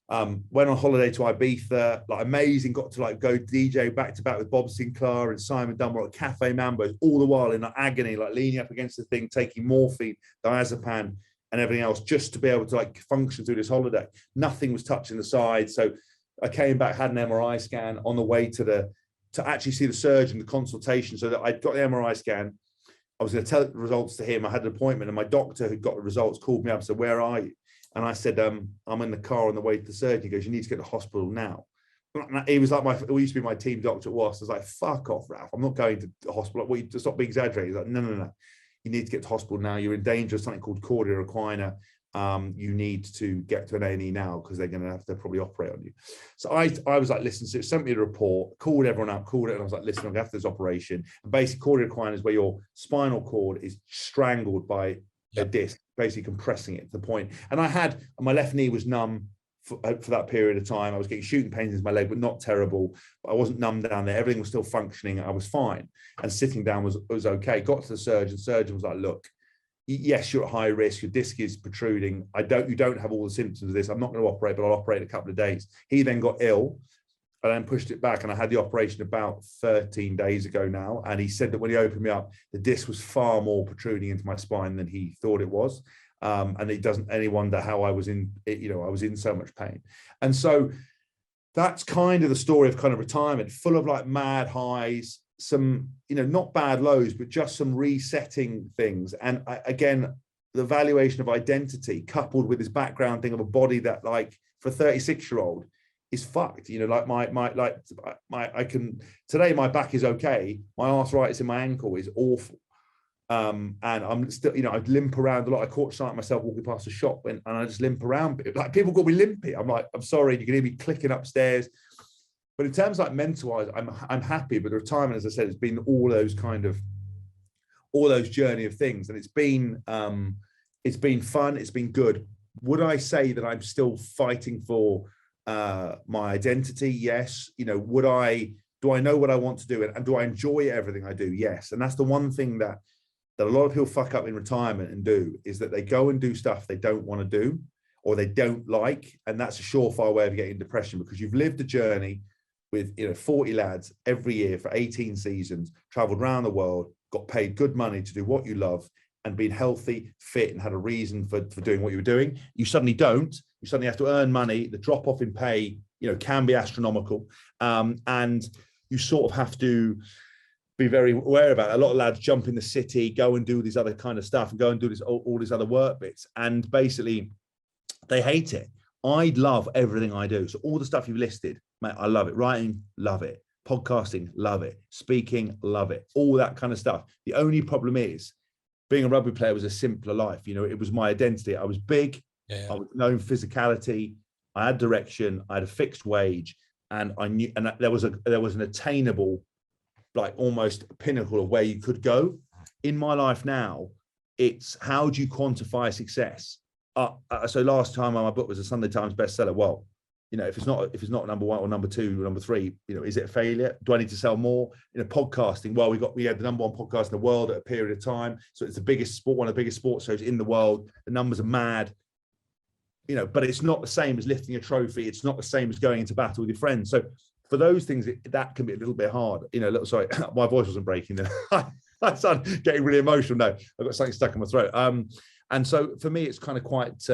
Went on holiday to Ibiza, like amazing, got to like go DJ back to back with Bob Sinclair and Simon Dunbar at Cafe Mambo's, all the while in like agony, like leaning up against the thing, taking morphine, diazepam and everything else just to be able to like function through this holiday. Nothing was touching the side. So I came back, had an MRI scan on the way to actually see the surgeon, the consultation, so that I got the MRI scan. I was going to tell the results to him. I had an appointment, and my doctor who got the results called me up and said, "Where are you?" And I said, "I'm in the car on the way to the surgeon." He goes, "You need to get to the hospital now." He was like, he used to be my team doctor at WAS. I was like, "Fuck off, Ralph. I'm not going to the hospital." Well, you stop being exaggerating. He's like, No. You need to get to hospital now. You're in danger of something called cordia equina. You need to get to an A&E now because they're going to have to probably operate on you. So I was like, listen, so it sent me the report, called everyone up, and I was like, listen, I'm going to have this operation. And basically, cordia equina is where your spinal cord is strangled by a disc, basically compressing it to the point. And my left knee was numb for that period of time. I was getting shooting pains in my leg, but not terrible. But I wasn't numb down there. Everything was still functioning. I was fine. And sitting down was okay. Got to the surgeon. Surgeon was like, look, yes, you're at high risk. Your disc is protruding. You don't have all the symptoms of this. I'm not going to operate, but I'll operate in a couple of days. He then got ill and then pushed it back. And I had the operation about 13 days ago now. And he said that when he opened me up, the disc was far more protruding into my spine than he thought it was. And it doesn't any wonder how I was in, I was in so much pain. And so that's kind of the story of kind of retirement, full of like mad highs, some, not bad lows, but just some resetting things. And again, the valuation of identity coupled with this background thing of a body that, like, for a 36-year-old is fucked. Today my back is okay. My arthritis in my ankle is awful. And I'm still, I limp around a lot. I caught sight of myself walking past a shop and I just limp around. Like, people call me limpy. I'm like, I'm sorry, you can hear me clicking upstairs. But in terms of like mental wise, I'm happy. But the retirement, as I said, it's been all those journey of things, and it's been fun, it's been good. Would I say that I'm still fighting for my identity? Yes. You know, do I know what I want to do? And do I enjoy everything I do? Yes. And that's the one thing that a lot of people fuck up in retirement and do, is that they go and do stuff they don't want to do or they don't like. And that's a surefire way of getting depression, because you've lived a journey with, you know, 40 lads every year for 18 seasons, traveled around the world, got paid good money to do what you love, and been healthy, fit, and had a reason for doing what you were doing. You suddenly don't. You suddenly have to earn money. The drop off in pay, you know, can be astronomical. And you sort of have to be very aware about it. A lot of lads jump in the city, go and do these other kind of stuff, and go and do this all these other work bits. And basically, they hate it. I love everything I do. So all the stuff you've listed, mate, I love it. Writing, love it. Podcasting, love it. Speaking, love it. All that kind of stuff. The only problem is, being a rugby player was a simpler life. You know, it was my identity. I was big. I was known for physicality. I had direction. I had a fixed wage, and I knew. And there was an attainable, like almost pinnacle of where you could go. In my life now, it's how do you quantify success? So last time my book was a Sunday Times bestseller. Well, you know, if it's not number one or number two or number three, you know, is it a failure? Do I need to sell more? You know, podcasting. Well, we had the number one podcast in the world at a period of time. So it's the biggest sport, one of the biggest sports shows in the world. The numbers are mad, you know, but it's not the same as lifting a trophy. It's not the same as going into battle with your friends. So for those things, that can be a little bit hard. You know, sorry, my voice wasn't breaking then. I started getting really emotional. No, I've got something stuck in my throat. And so for me, it's kind of quite,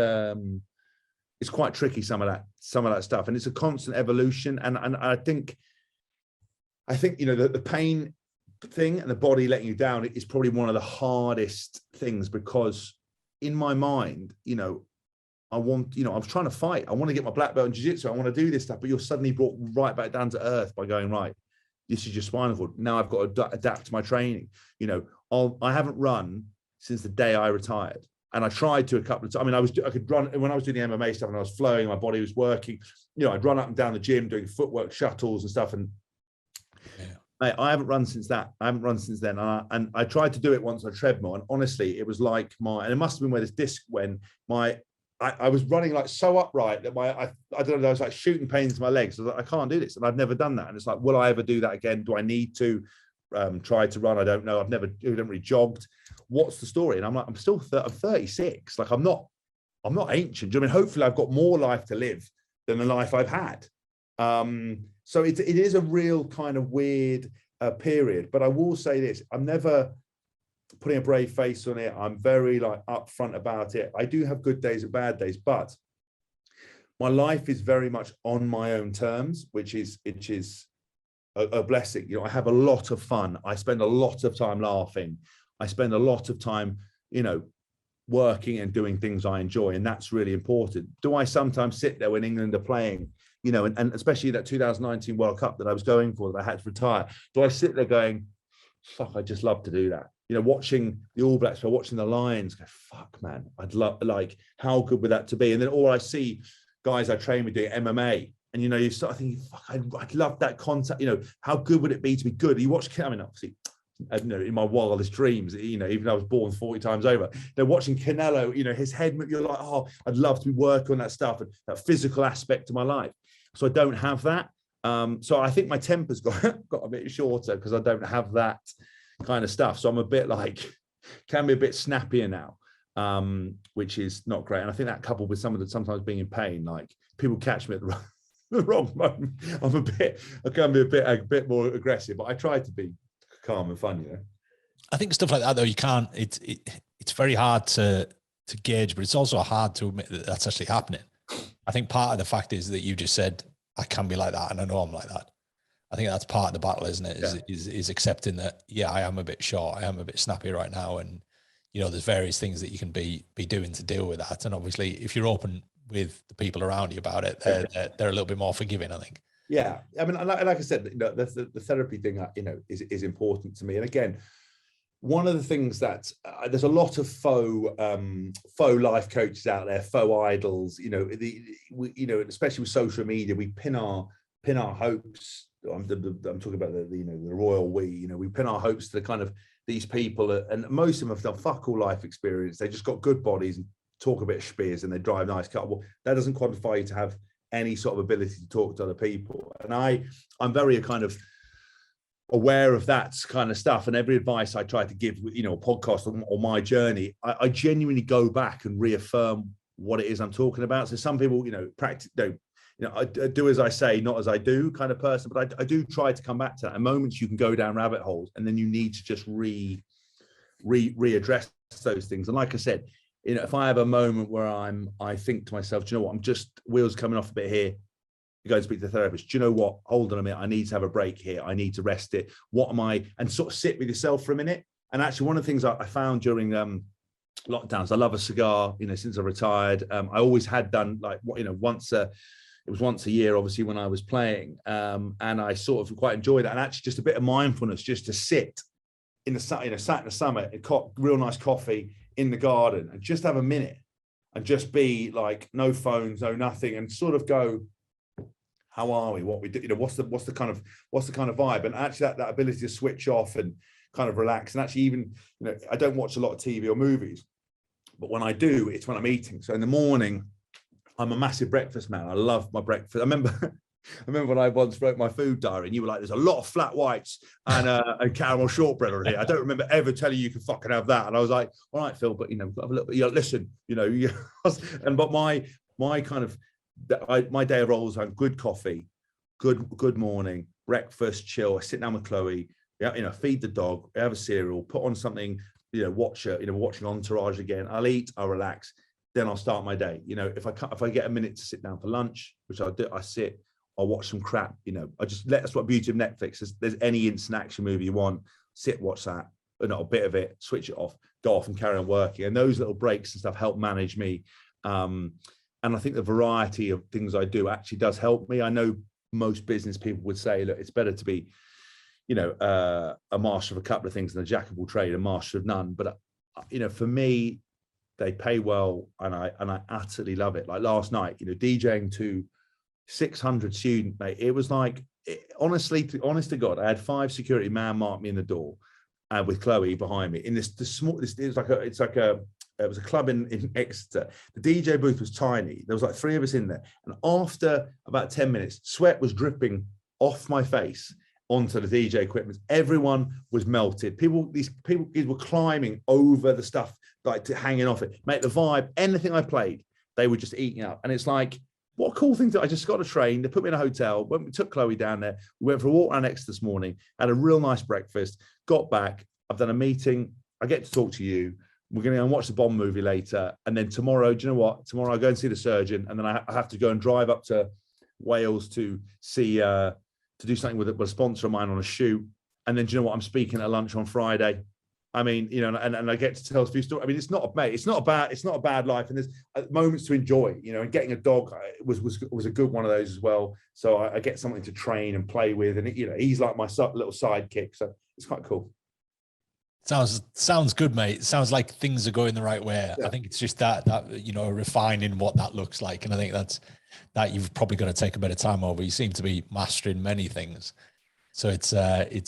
it's quite tricky, some of that stuff. And it's a constant evolution. And I think, you know, the pain thing and the body letting you down is probably one of the hardest things, because in my mind, you know, I was trying to fight. I want to get my black belt in jiu-jitsu. I want to do this stuff, but you're suddenly brought right back down to earth by going, right, this is your spinal cord. Now I've got to adapt to my training. You know, I haven't run since the day I retired. And I tried to a couple of times. I mean, I could run when I was doing the MMA stuff and I was flowing, my body was working. You know, I'd run up and down the gym doing footwork shuttles and stuff. And I haven't run since that. I haven't run since then. And I tried to do it once on a treadmill. And honestly, it was like and it must have been where this disc went. I was running like so upright that I don't know, I was like shooting pains in my legs. I was like, I can't do this. And I've never done that. And it's like, will I ever do that again? Do I need to try to run? I don't know. I've never really jogged. What's the story? And I'm like, I'm 36. Like I'm not ancient. Do you know what I mean? Hopefully I've got more life to live than the life I've had. So it is a real kind of weird period. But I will say this, I'm never putting a brave face on it. I'm very like upfront about it. I do have good days and bad days, but my life is very much on my own terms, which is a blessing. You know, I have a lot of fun. I spend a lot of time laughing. I spend a lot of time, you know, working and doing things I enjoy. And that's really important. Do I sometimes sit there when England are playing, you know, and especially that 2019 World Cup that I was going for, that I had to retire. Do I sit there going, fuck, I just love to do that. You know, watching the All Blacks or watching the Lions, go, fuck, man, I'd love, like, how good would that to be? And then all I see guys I train with doing MMA, and, you know, you start thinking, fuck, I'd love that contact. You know, how good would it be to be good? You watch, I mean, obviously, you know, in my wildest dreams, you know, even though I was born 40 times over, they're watching Canelo, you know, his head, you're like, oh, I'd love to be working on that stuff and that physical aspect of my life. So I don't have that. So I think my temper's got a bit shorter because I don't have that kind of stuff. So I'm a bit like, can be a bit snappier now, which is not great. And I think that coupled with sometimes being in pain, like people catch me at the wrong moment. I can be a bit more aggressive, but I try to be calm and fun, you know. I think stuff like that, though, you can't. It's very hard to gauge, but it's also hard to admit that that's actually happening. I think part of the fact is that you just said, I can be like that, and I know I'm like that. I think that's part of the battle, isn't it? Is accepting that, yeah, I am a bit short, I am a bit snappy right now, and, you know, there's various things that you can be doing to deal with that. And obviously, if you're open with the people around you about it, they're a little bit more forgiving, I think. Yeah, I mean, like I said, you know, the therapy thing, you know, is important to me. And again, one of the things that there's a lot of faux life coaches out there, faux idols. You know, you know, especially with social media, we pin our hopes. I'm talking about the royal we. You know, we pin our hopes to the kind of these people, and most of them have done fuck all life experience. They just got good bodies and talk a bit of spiers and they drive a nice car. Well, that doesn't qualify you to have any sort of ability to talk to other people. And I'm very kind of aware of that kind of stuff, and every advice I try to give, you know, a podcast or my journey, I genuinely go back and reaffirm what it is I'm talking about. So some people, you know, I do as I say, not as I do kind of person, but I do try to come back to that. At moments you can go down rabbit holes, and then you need to just readdress those things. And like I said, you know, if I have a moment where I think to myself, do you know what, I'm just wheels coming off a bit here, you go and speak to the therapist. Do you know what? Hold on a minute. I need to have a break here. I need to rest it. What am I? And sort of sit with yourself for a minute. And actually, one of the things I found during lockdowns, I love a cigar. You know, since I retired, I always had done, like, you know, it was once a year, obviously, when I was playing, and I sort of quite enjoyed that. And actually, just a bit of mindfulness, just to sit in the sun, you know, sat in the summer, real nice coffee in the garden, and just have a minute, and just be like, no phones, no nothing, and sort of go, how are we? What we do? You know, what's the kind of vibe? And actually, that ability to switch off and kind of relax. And actually, even, you know, I don't watch a lot of TV or movies, but when I do, it's when I'm eating. So in the morning, I'm a massive breakfast man. I love my breakfast. I remember when I once wrote my food diary, and you were like, "There's a lot of flat whites and caramel shortbread on here." I don't remember ever telling you can fucking have that. And I was like, "All right, Phil, but, you know, have a little bit. You know, listen, you know." But my kind of my day rolls on good coffee, good morning, breakfast, chill. I sit down with Chloe, you know, feed the dog, have a cereal, put on something, you know, watching Entourage again. I'll eat, I'll relax, then I'll start my day. You know, if I get a minute to sit down for lunch, which I'll do, I'll watch some crap. You know, that's what beauty of Netflix is. There's any instant action movie you want, watch that, or not a bit of it, switch it off, go off and carry on working. And those little breaks and stuff help manage me. And I think the variety of things I do actually does help me. I know most business people would say, look, it's better to be, you know, a master of a couple of things than a jack of all trade, a master of none. But, you know, for me, they pay well, and I utterly love it. Like last night, you know, DJing to 600 students, mate. It was like, honest to God, I had 5 security man mark me in the door, with Chloe behind me in it was a club in Exeter. The DJ booth was tiny. There was like 3 of us in there. And after about 10 minutes, sweat was dripping off my face onto the DJ equipment. Everyone was melted. These people were climbing over the stuff, like hanging off it. Mate, the vibe, anything I played, they were just eating up. And it's like, what a cool thing. I just got a train. They put me in a hotel. We took Chloe down there. We went for a walk around Exeter this morning, had a real nice breakfast, got back. I've done a meeting. I get to talk to you. We're going to go and watch the Bond movie later. And then tomorrow, do you know what? Tomorrow I go and see the surgeon. And then I have to go and drive up to Wales to see, to do something with a sponsor of mine on a shoot. And then, do you know what? I'm speaking at lunch on Friday. I mean, you know, and I get to tell a few stories. I mean, it's not a bad life. And there's moments to enjoy, you know, and getting a dog was a good one of those as well. So I get something to train and play with. And, you know, he's like my little sidekick. So it's quite cool. Sounds good, mate. Sounds like things are going the right way. Yeah. I think it's just that you know, refining what that looks like, and I think that you've probably got to take a bit of time over. You seem to be mastering many things, so it's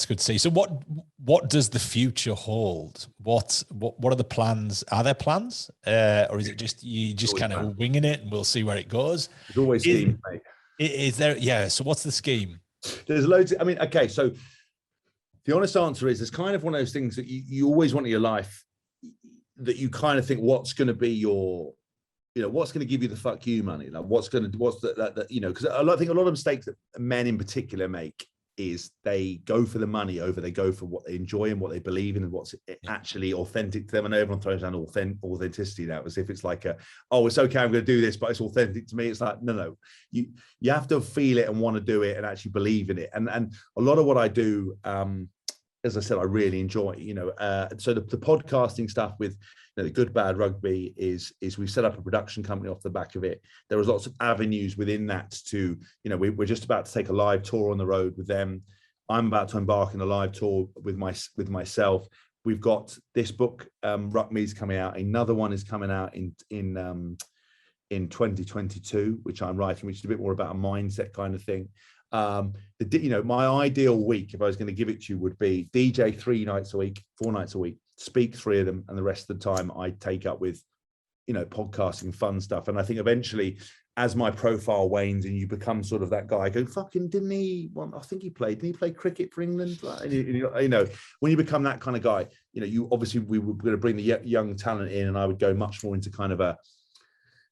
good to see. So what does the future hold? What are the plans? Are there plans, or is it just you just kind of winging it and we'll see where it goes? There's always schemes, mate. Is there? Yeah. So what's the scheme? There's loads. I mean, okay, so. The honest answer is, it's kind of one of those things that you always want in your life, that you kind of think, what's going to be your, you know, what's going to give you the fuck you money? Like what's that you know, because I think a lot of mistakes that men in particular make is they go for the money over they go for what they enjoy and what they believe in and what's actually authentic to them. And everyone throws down authenticity now as if it's like it's okay, I'm going to do this, but it's authentic to me. It's like, no, you have to feel it and want to do it and actually believe in it. And a lot of what I do, as I said, I really enjoy, you know, so the podcasting stuff with, you know, the Good Bad Rugby is we set up a production company off the back of it. There was lots of avenues within that to, you know, we're just about to take a live tour on the road with them. I'm about to embark on a live tour with myself. We've got this book, Ruckme's coming out. Another one is coming out in 2022, which I'm writing, which is a bit more about a mindset kind of thing. You know, my ideal week, if I was going to give it to you, would be DJ 4 nights a week, speak 3 of them, and the rest of the time I take up with podcasting, fun stuff. And I think eventually, as my profile wanes and you become sort of that guy, go, fucking, didn't he play cricket for England? When you become that kind of guy, you obviously, we were going to bring the young talent in, and I would go much more into kind of a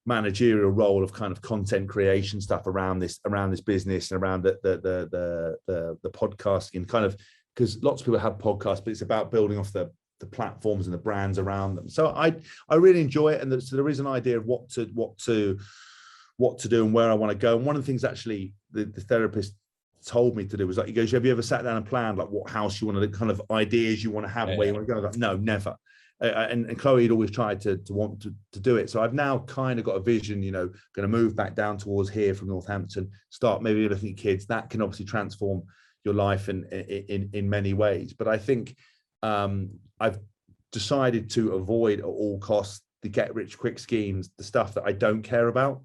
managerial role of kind of content creation stuff around this business and around the podcasting, and kind of, because lots of people have podcasts, but it's about building off the platforms and the brands around them. So I really enjoy it, and so there is an idea of what to do and where I want to go. And one of the things actually the therapist told me to do was, like, he goes, have you ever sat down and planned like what house you want to, the kind of ideas you want to have, where you want to go? I was like, no, never. And Chloe had always tried to want to do it. So I've now kind of got a vision, going to move back down towards here from Northampton, start maybe looking at kids. That can obviously transform your life in many ways. But I think I've decided to avoid at all costs the get rich quick schemes, the stuff that I don't care about.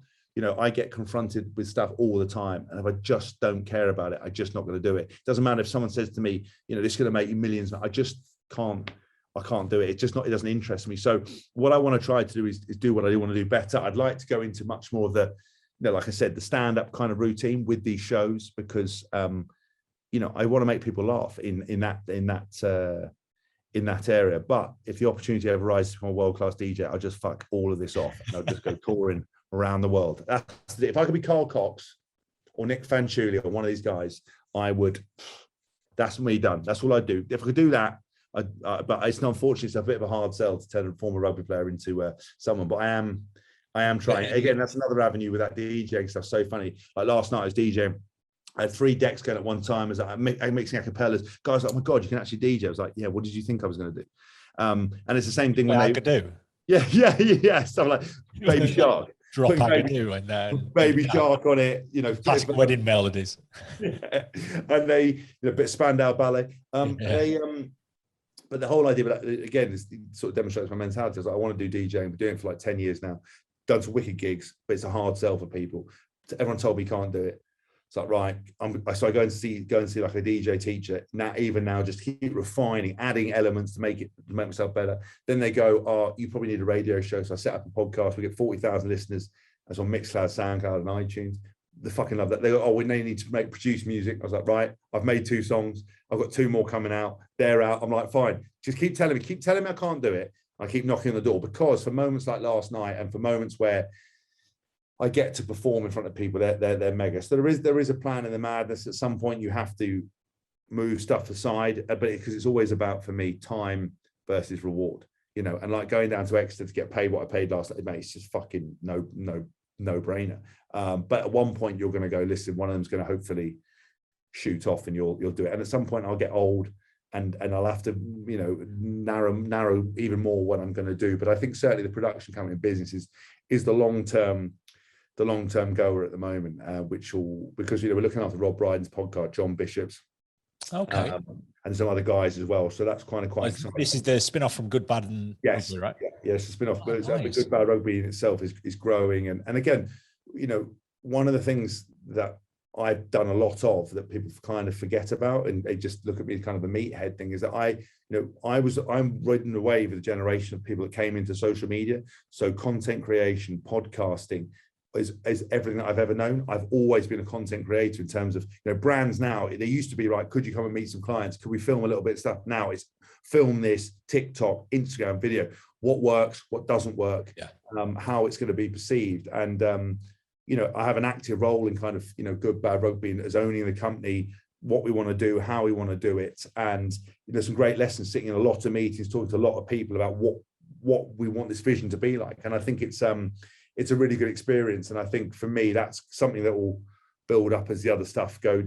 I get confronted with stuff all the time, and if I just don't care about it, I'm just not going to do it. It doesn't matter if someone says to me, this is going to make you millions. I just can't. I can't do it. It's just not. It doesn't interest me. So what I want to try to do is do what I want to do better. I'd like to go into much more of the, like I said, the stand-up kind of routine with these shows, because I want to make people laugh in that area. But if the opportunity ever arises from a world-class DJ, I'll just fuck all of this off, and I'll just go touring around the world. If I could be Carl Cox or Nick Fanciulli or one of these guys, I would. That's me done. That's all I do. If I could do that, but it's unfortunately it's a bit of a hard sell to turn a former rugby player into someone. But I am trying. Again, that's another avenue with that DJing stuff. So funny. Like last night I was DJing. I had 3 decks going at one time. I was like, I'm mixing acapellas. Guys, like, oh my God, you can actually DJ. I was like, yeah, what did you think I was going to do? And it's the same thing when I could do. Yeah. Stuff like Baby Shark. Drop Agadoo and then Baby Shark on it, classic wedding melodies. Yeah. And they, a bit of Spandau Ballet. But the whole idea, but again, is sort of demonstrates my mentality. I was like, I want to do DJing. I've been doing it for like 10 years now. Done some wicked gigs, but it's a hard sell for people. Everyone told me can't do it. It's like, right. So I go and see like a DJ teacher. Now, just keep refining, adding elements to make myself better. Then they go, oh, you probably need a radio show. So I set up a podcast. We get 40,000 listeners. That's on Mixcloud, SoundCloud, and iTunes. They fucking love that. They go, oh, we need to produce music. I was like, right, I've made 2 songs. I've got 2 more coming out. They're out. I'm like, fine. Just keep telling me I can't do it. I keep knocking on the door, because for moments like last night, and for moments where I get to perform in front of people, they're mega. So there is a plan in the madness. At some point, you have to move stuff aside, but because it's always about, for me, time versus reward. And like going down to Exeter to get paid what I paid last night, mate, it's just fucking no brainer. But at one point you're going to go, listen, one of them's going to hopefully shoot off, and you'll do it. And at some point I'll get old, and I'll have to narrow even more what I'm going to do. But I think certainly the production company business is the long term goer at the moment, because we're looking after Rob Brydon's podcast, John Bishop's, and some other guys as well. So that's quite exciting. This is the spin-off from Good, Bad and Rugby, right? Yeah, it's a spin-off. Oh, but nice. Good, Bad Rugby in itself is growing. And again, one of the things that I've done a lot of that people kind of forget about, and they just look at me as kind of a meathead thing, is that I'm riding the wave of the generation of people that came into social media. So content creation, podcasting, is everything that I've ever known. I've always been a content creator in terms of, brands now. They used to be, right, could you come and meet some clients? Could we film a little bit of stuff? Now it's film this, TikTok, Instagram video, what works, what doesn't work, how it's going to be perceived. And, I have an active role in kind of, Good, Bad Rugby as owning the company, what we want to do, how we want to do it. And there's some great lessons, sitting in a lot of meetings, talking to a lot of people about what we want this vision to be like. And I think it's a really good experience. And I think for me, that's something that will build up as the other stuff goes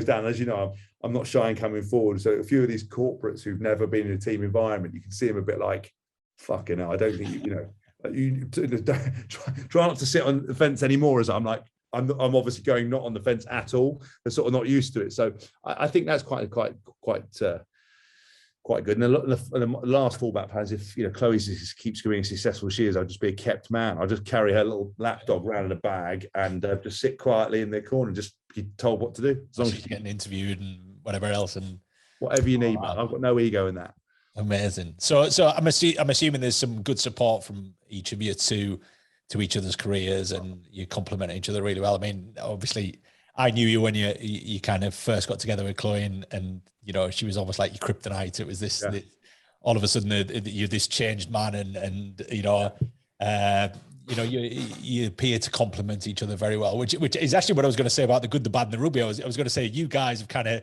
down. As you know, I'm not shy in coming forward. So a few of these corporates who've never been in a team environment, you can see them a bit like, fucking hell, I don't think, you try not to sit on the fence anymore, as I'm like, I'm obviously going not on the fence at all. They're sort of not used to it. So I think that's quite good. And the last fallback plan is, if Chloe keeps being as successful as she is, I'll just be a kept man. I'll just carry her little lapdog around in a bag and just sit quietly in the corner and just be told what to do. As long as she's getting interviewed and whatever else, and whatever you need, man. I've got no ego in that. Amazing. So I'm assuming there's some good support from each of you to each other's careers, and you complement each other really well. I mean, obviously, I knew you when you kind of first got together with Chloe, and you know, she was almost like your kryptonite. It was this, all of a sudden you're this changed man, and you know, you appear to complement each other very well, which is actually what I was going to say about the good, the bad, and the rugby. I was going to say you guys have kind of,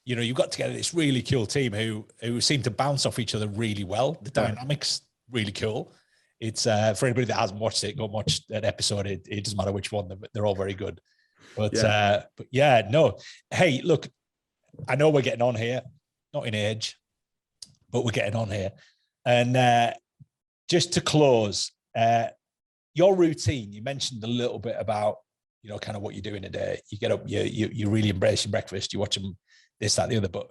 you know, you got together this really cool team who seem to bounce off each other really well. The dynamics really cool. It's for anybody that hasn't watched it, go watch that episode. It doesn't matter which one; they're all very good. But yeah, no. Hey, look, I know we're getting on here, not in age, but we're getting on here. And just to close, your routine. You mentioned a little bit about, you know, kind of what you do in a day. You get up, you really embrace your breakfast. You watch them, this, that, the other. But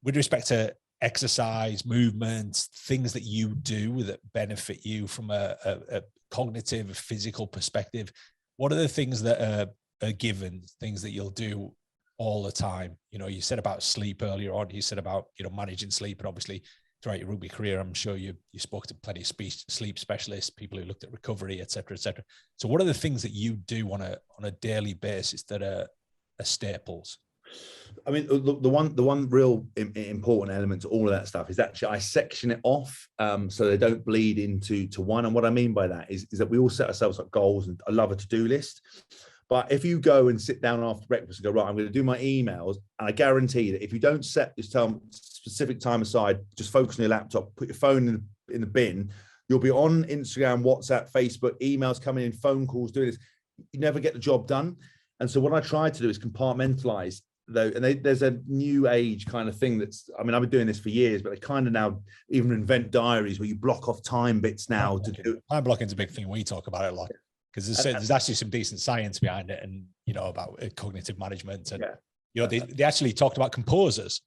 with respect to exercise, movement, things that you do that benefit you from a cognitive, physical perspective, what are the things that are given, things that you'll do all the time? You know, you said about sleep earlier on. You said about, you know, managing sleep, and obviously throughout your rugby career, I'm sure you spoke to plenty of sleep specialists, people who looked at recovery, et cetera, et cetera. So what are the things that you do on a daily basis that are staples? I mean, the one real important element to all of that stuff is actually I section it off so they don't bleed into one. And what I mean by that is that we all set ourselves up goals, and I love a to-do list. But if you go and sit down after breakfast and go, right, I'm going to do my emails, and I guarantee that if you don't set this specific time aside, just focus on your laptop, put your phone in the bin, you'll be on Instagram, WhatsApp, Facebook, emails coming in, phone calls, doing this. You never get the job done. And so what I try to do is compartmentalize. There's a new age kind of thing that's, I mean, I've been doing this for years, but they kind of now even invent diaries where you block off time bits now to do. Time blocking is a big thing. We talk about it a lot because there's actually some decent science behind it, and, you know, about cognitive management. And, you know, they actually talked about composers.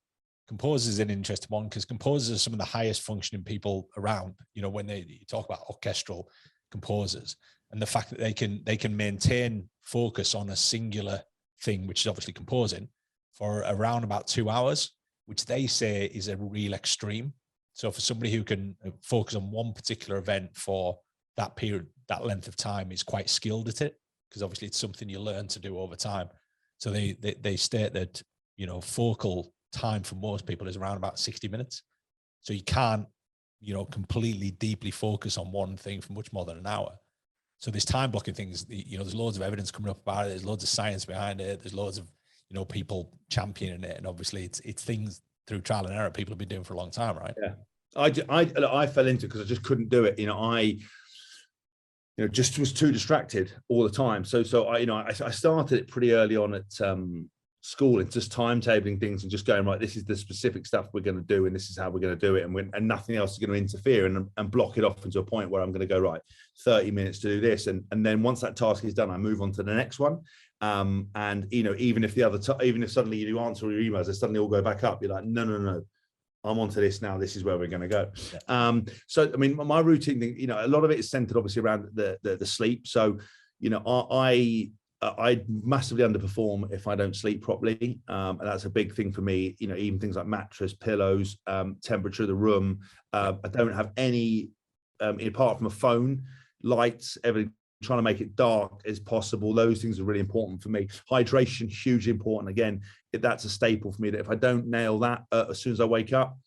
Composers is an interesting one because composers are some of the highest functioning people around, you know, when you talk about orchestral composers, and the fact that they can maintain focus on a singular thing, which is obviously composing, for around about 2 hours, which they say is a real extreme. So for somebody who can focus on one particular event for that period, that length of time, is quite skilled at it, because obviously it's something you learn to do over time. So they state that, you know, focal time for most people is around about 60 minutes. So you can't, you know, completely deeply focus on one thing for much more than an hour. So this time blocking things, you know, there's loads of evidence coming up about it. There's loads of science behind it. There's loads of, you know, people championing it. And obviously it's things through trial and error people have been doing for a long time, right? Yeah. I fell into it because I just couldn't do it. You know, I just was too distracted all the time. So I started it pretty early on at school, and just timetabling things and just going, right, this is the specific stuff we're going to do, and this is how we're going to do it, and nothing else is going to interfere, and block it off into a point where I'm going to go, right, 30 minutes to do this, and then once that task is done, I move on to the next one. And you know, even if suddenly you do answer all your emails, they suddenly all go back up, you're like, no, I'm onto this now. This is where we're going to go. Yeah. So, I mean, my routine thing, you know, a lot of it is centered obviously around the sleep. So, you know, I massively underperform if I don't sleep properly. And that's a big thing for me, you know, even things like mattress, pillows, temperature of the room. I don't have any, apart from a phone, lights, everything, trying to make it dark as possible. Those things are really important for me. Hydration, hugely important. Again, that's a staple for me, that if I don't nail that as soon as I wake up,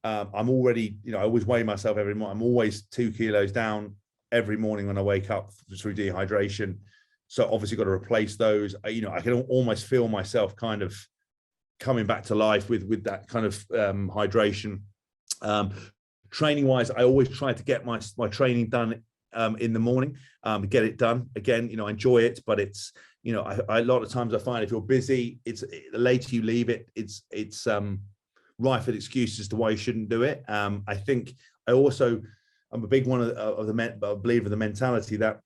I'm already, you know, I always weigh myself every morning. I'm always 2 kilos down every morning when I wake up through dehydration. So obviously got to replace those. You know, I can almost feel myself kind of coming back to life with that kind of hydration. Training wise, I always try to get my training done in the morning, get it done. Again, you know, I enjoy it, but it's, you know, I a lot of times I find if you're busy, the later you leave it, it's rife with excuses as to why you shouldn't do it. I think I'm a big one of the believer of the mentality that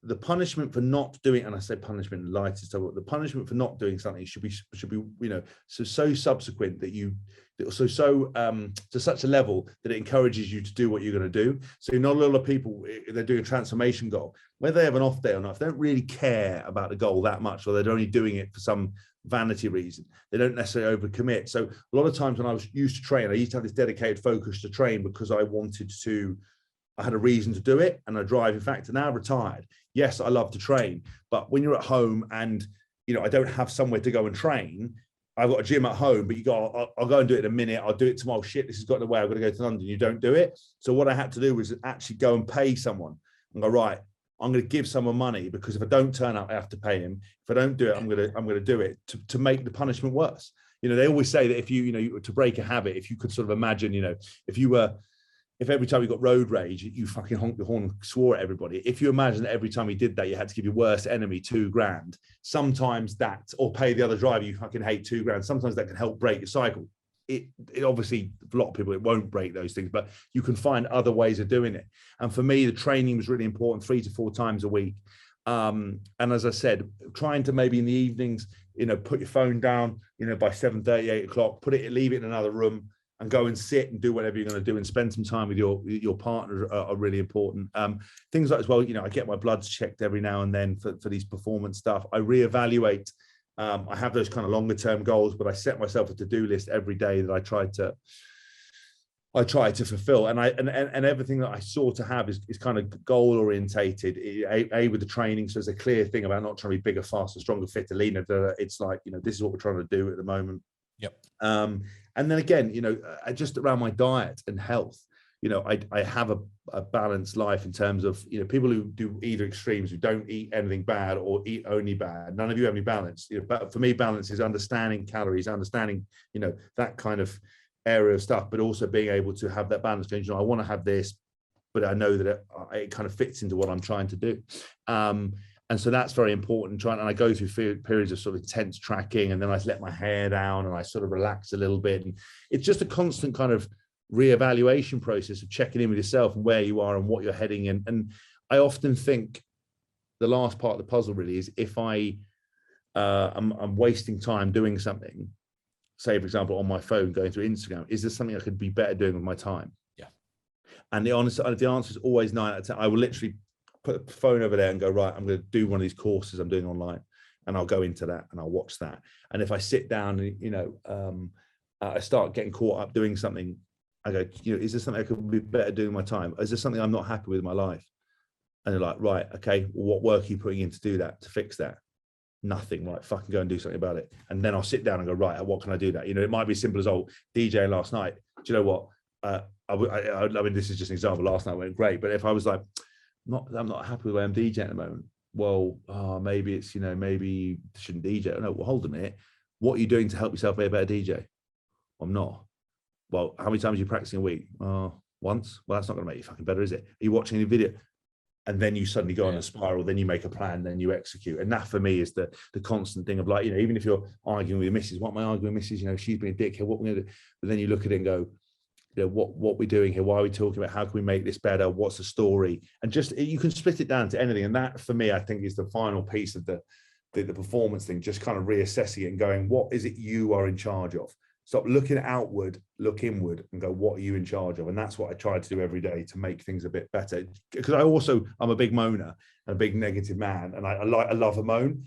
the punishment for not doing, and I say punishment in the lightest, so the punishment for not doing something should be, you know, so subsequent that you to such a level that it encourages you to do what you're going to do. So not a lot of people, they're doing a transformation goal, whether they have an off day or not, if they don't really care about the goal that much, or they're only doing it for some vanity reason, they don't necessarily overcommit. So a lot of times when I was used to train, I used to have this dedicated focus to train because I had a reason to do it and a drive. In fact, now retired, yes, I love to train, but when you're at home and, I don't have somewhere to go and train, I've got a gym at home, but I'll go and do it in a minute. I'll do it tomorrow. Shit, this has got in the way. I've got to go to London. You don't do it. So what I had to do was actually go and pay someone and go, right, I'm going to give someone money, because if I don't turn up, I have to pay him. If I don't do it, I'm going to do it to make the punishment worse. They always say that if you to break a habit, if you could sort of imagine, if every time you got road rage, you fucking honked the horn and swore at everybody. If you imagine that every time you did that, you had to give your worst enemy $2,000, sometimes that, or pay the other driver you fucking hate $2,000, sometimes that can help break your cycle. It obviously, for a lot of people, it won't break those things, but you can find other ways of doing it. And for me, the training was really important, 3 to 4 times a week. And as I said, trying to maybe in the evenings, put your phone down, by 7:30, 8 o'clock, leave it in another room, and go and sit and do whatever you're going to do and spend some time with your partner are really important. Things like, as well, I get my bloods checked every now and then for these performance stuff. I reevaluate. I have those kind of longer term goals, but I set myself a to-do list every day that I try to fulfill. And everything that I sort of have is kind of goal orientated, with the training. So there's a clear thing about not trying to be bigger, faster, stronger, fitter, leaner. It's like, this is what we're trying to do at the moment. Yep. And then again, just around my diet and health, I have a balanced life in terms of, people who do either extremes, who don't eat anything bad or eat only bad. None of you have any balance. But for me, balance is understanding calories, understanding, that kind of area of stuff, but also being able to have that balance. Going, I want to have this, but I know that it kind of fits into what I'm trying to do. And so that's very important. And I go through periods of sort of intense tracking, and then I let my hair down and I sort of relax a little bit. And it's just a constant kind of reevaluation process of checking in with yourself and where you are and what you're heading in. And I often think the last part of the puzzle really is, if I'm wasting time doing something, say, for example, on my phone, going through Instagram, is there something I could be better doing with my time? Yeah. And the answer is always 9 out of 10. I will literally put the phone over there and go, right, I'm going to do one of these courses I'm doing online, and I'll go into that and I'll watch that. And if I sit down and, I start getting caught up doing something, I go, is there something I could be better doing my time? Is there something I'm not happy with in my life? And they're like, right, okay, well, what work are you putting in to do that, to fix that? Nothing. Right, fucking go and do something about it. And then I'll sit down and go, right, what can I do that? It might be as simple as, DJing last night. Do you know what? I mean, this is just an example. Last night went great, but if I was like, I'm not happy with the way I'm DJing at the moment. Well, maybe it's, maybe you shouldn't DJ. No, well, hold a minute. What are you doing to help yourself be a better DJ? I'm not. Well, how many times are you practicing a week? Once. Well, that's not going to make you fucking better, is it? Are you watching any video? And then you suddenly go on a spiral, then you make a plan, then you execute. And that for me is the constant thing of, like, even if you're arguing with your missus, what am I arguing with missus? She's being a dickhead, what we're going to do? But then you look at it and go, what we're doing here, why are we talking about, how can we make this better, what's the story? And just, you can split it down to anything. And that for me, I think, is the final piece of the performance thing, just kind of reassessing it and going, what is it you are in charge of? Stop looking outward, look inward, and go, what are you in charge of? And that's what I try to do every day to make things a bit better. Because I'm a big moaner and a big negative man, and I love a moan.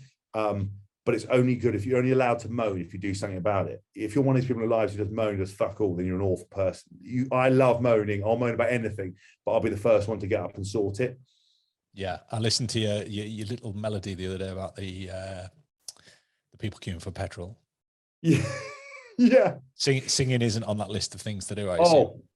But it's only good if you're only allowed to moan if you do something about it. If you're one of these people in lives who just moan, just fuck all, then you're an awful person. I love moaning. I'll moan about anything, but I'll be the first one to get up and sort it. Yeah, I listened to your little melody the other day about the people queuing for petrol. Yeah. Yeah. Singing isn't on that list of things to do.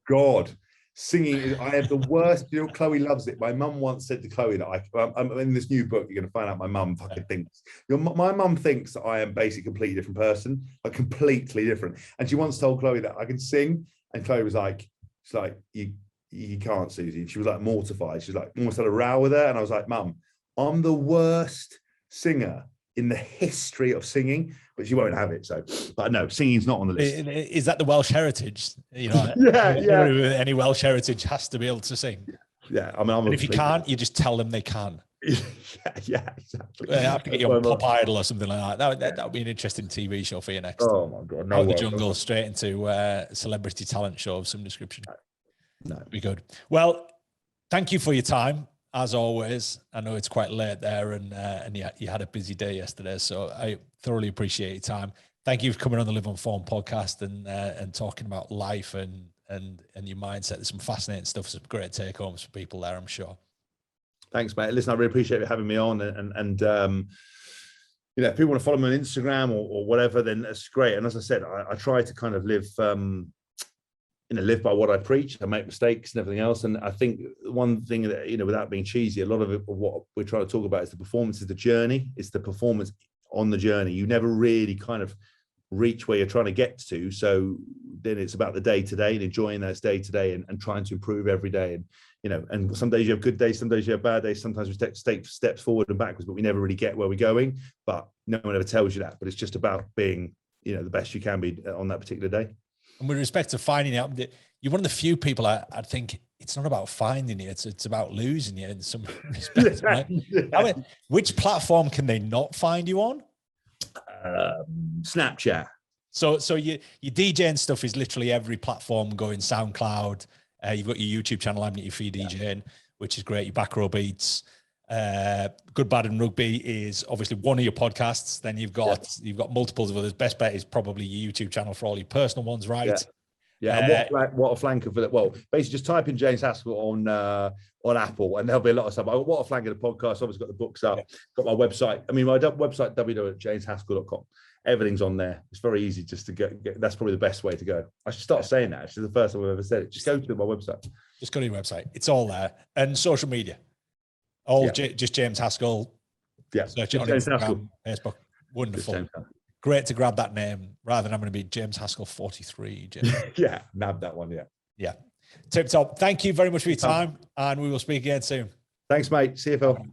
God. Singing, I have the worst. Chloe loves it. My mum once said to Chloe that I'm in this new book. You're going to find out my mum fucking thinks. My mum thinks that I am basically a completely different person, completely different. And she once told Chloe that I can sing, and Chloe was like, "She's like, you can't, Susie." She was like mortified. She was like, almost had a row with her, and I was like, "Mum, I'm the worst singer in the history of singing," but she won't have it. So, but no, singing's not on the list. Is that the Welsh heritage? Yeah. Any Welsh heritage has to be able to sing. Yeah, I mean, if you can't, you just tell them they can. Yeah, exactly. I have to get you on Pop Idol or something like that. That would be an interesting TV show for you next. Oh my God. No Out of the way. jungle, straight into a celebrity talent show of some description. No. That'd be good. Well, thank you for your time. As always, I know it's quite late there, and you had a busy day yesterday, so I thoroughly appreciate your time. Thank you for coming on the Live on Form podcast and talking about life and your mindset. There's some fascinating stuff, some great take homes for people there, I'm sure. Thanks, mate. Listen, I really appreciate you having me on, and you know, if people want to follow me on Instagram or whatever, then that's great. And as I said, I try to kind of live live by what I preach. I make mistakes and everything else. And I think one thing that, you know, without being cheesy, a lot of what we're trying to talk about is the performance is the journey. It's the performance on the journey. You never really kind of reach where you're trying to get to. So then it's about the day to day and enjoying that day to day and trying to improve every day. And, you know, and some days you have good days, some days you have bad days. Sometimes we take steps forward and backwards, but we never really get where we're going. But no one ever tells you that. But it's just about being, you know, the best you can be on that particular day. And with respect to finding out, you're one of the few people I think it's not about finding you, it's about losing you in some respects. Right? Yeah. I mean, which platform can they not find you on? Snapchat. So your DJing stuff is literally every platform, going SoundCloud. You've got your YouTube channel, haven't you, for your DJing, which is great. Your Backrow beats. Good, Bad and Rugby is obviously one of your podcasts. Then you've got multiples of others. Best bet is probably your YouTube channel for all your personal ones, right? Yeah. And what a flanker for that. Well, basically just type in James Haskell on Apple and there'll be a lot of stuff. What a flanker, the podcast. Obviously got the books up, got my website. I mean, my website, www.jameshaskell.com. Everything's on there. It's very easy just to get. That's probably the best way to go. I should start saying that. Actually, the first time I've ever said it. Just go to my website. Just go to your website. It's all there. And social media. Just James Haskell. Yeah. Search it on Instagram, Facebook. Wonderful. Great to grab that name rather than having to be James Haskell 43. Yeah, nab that one. Yeah. Tip top. Thank you very much for your time, and we will speak again soon. Thanks, mate. See you, Phil.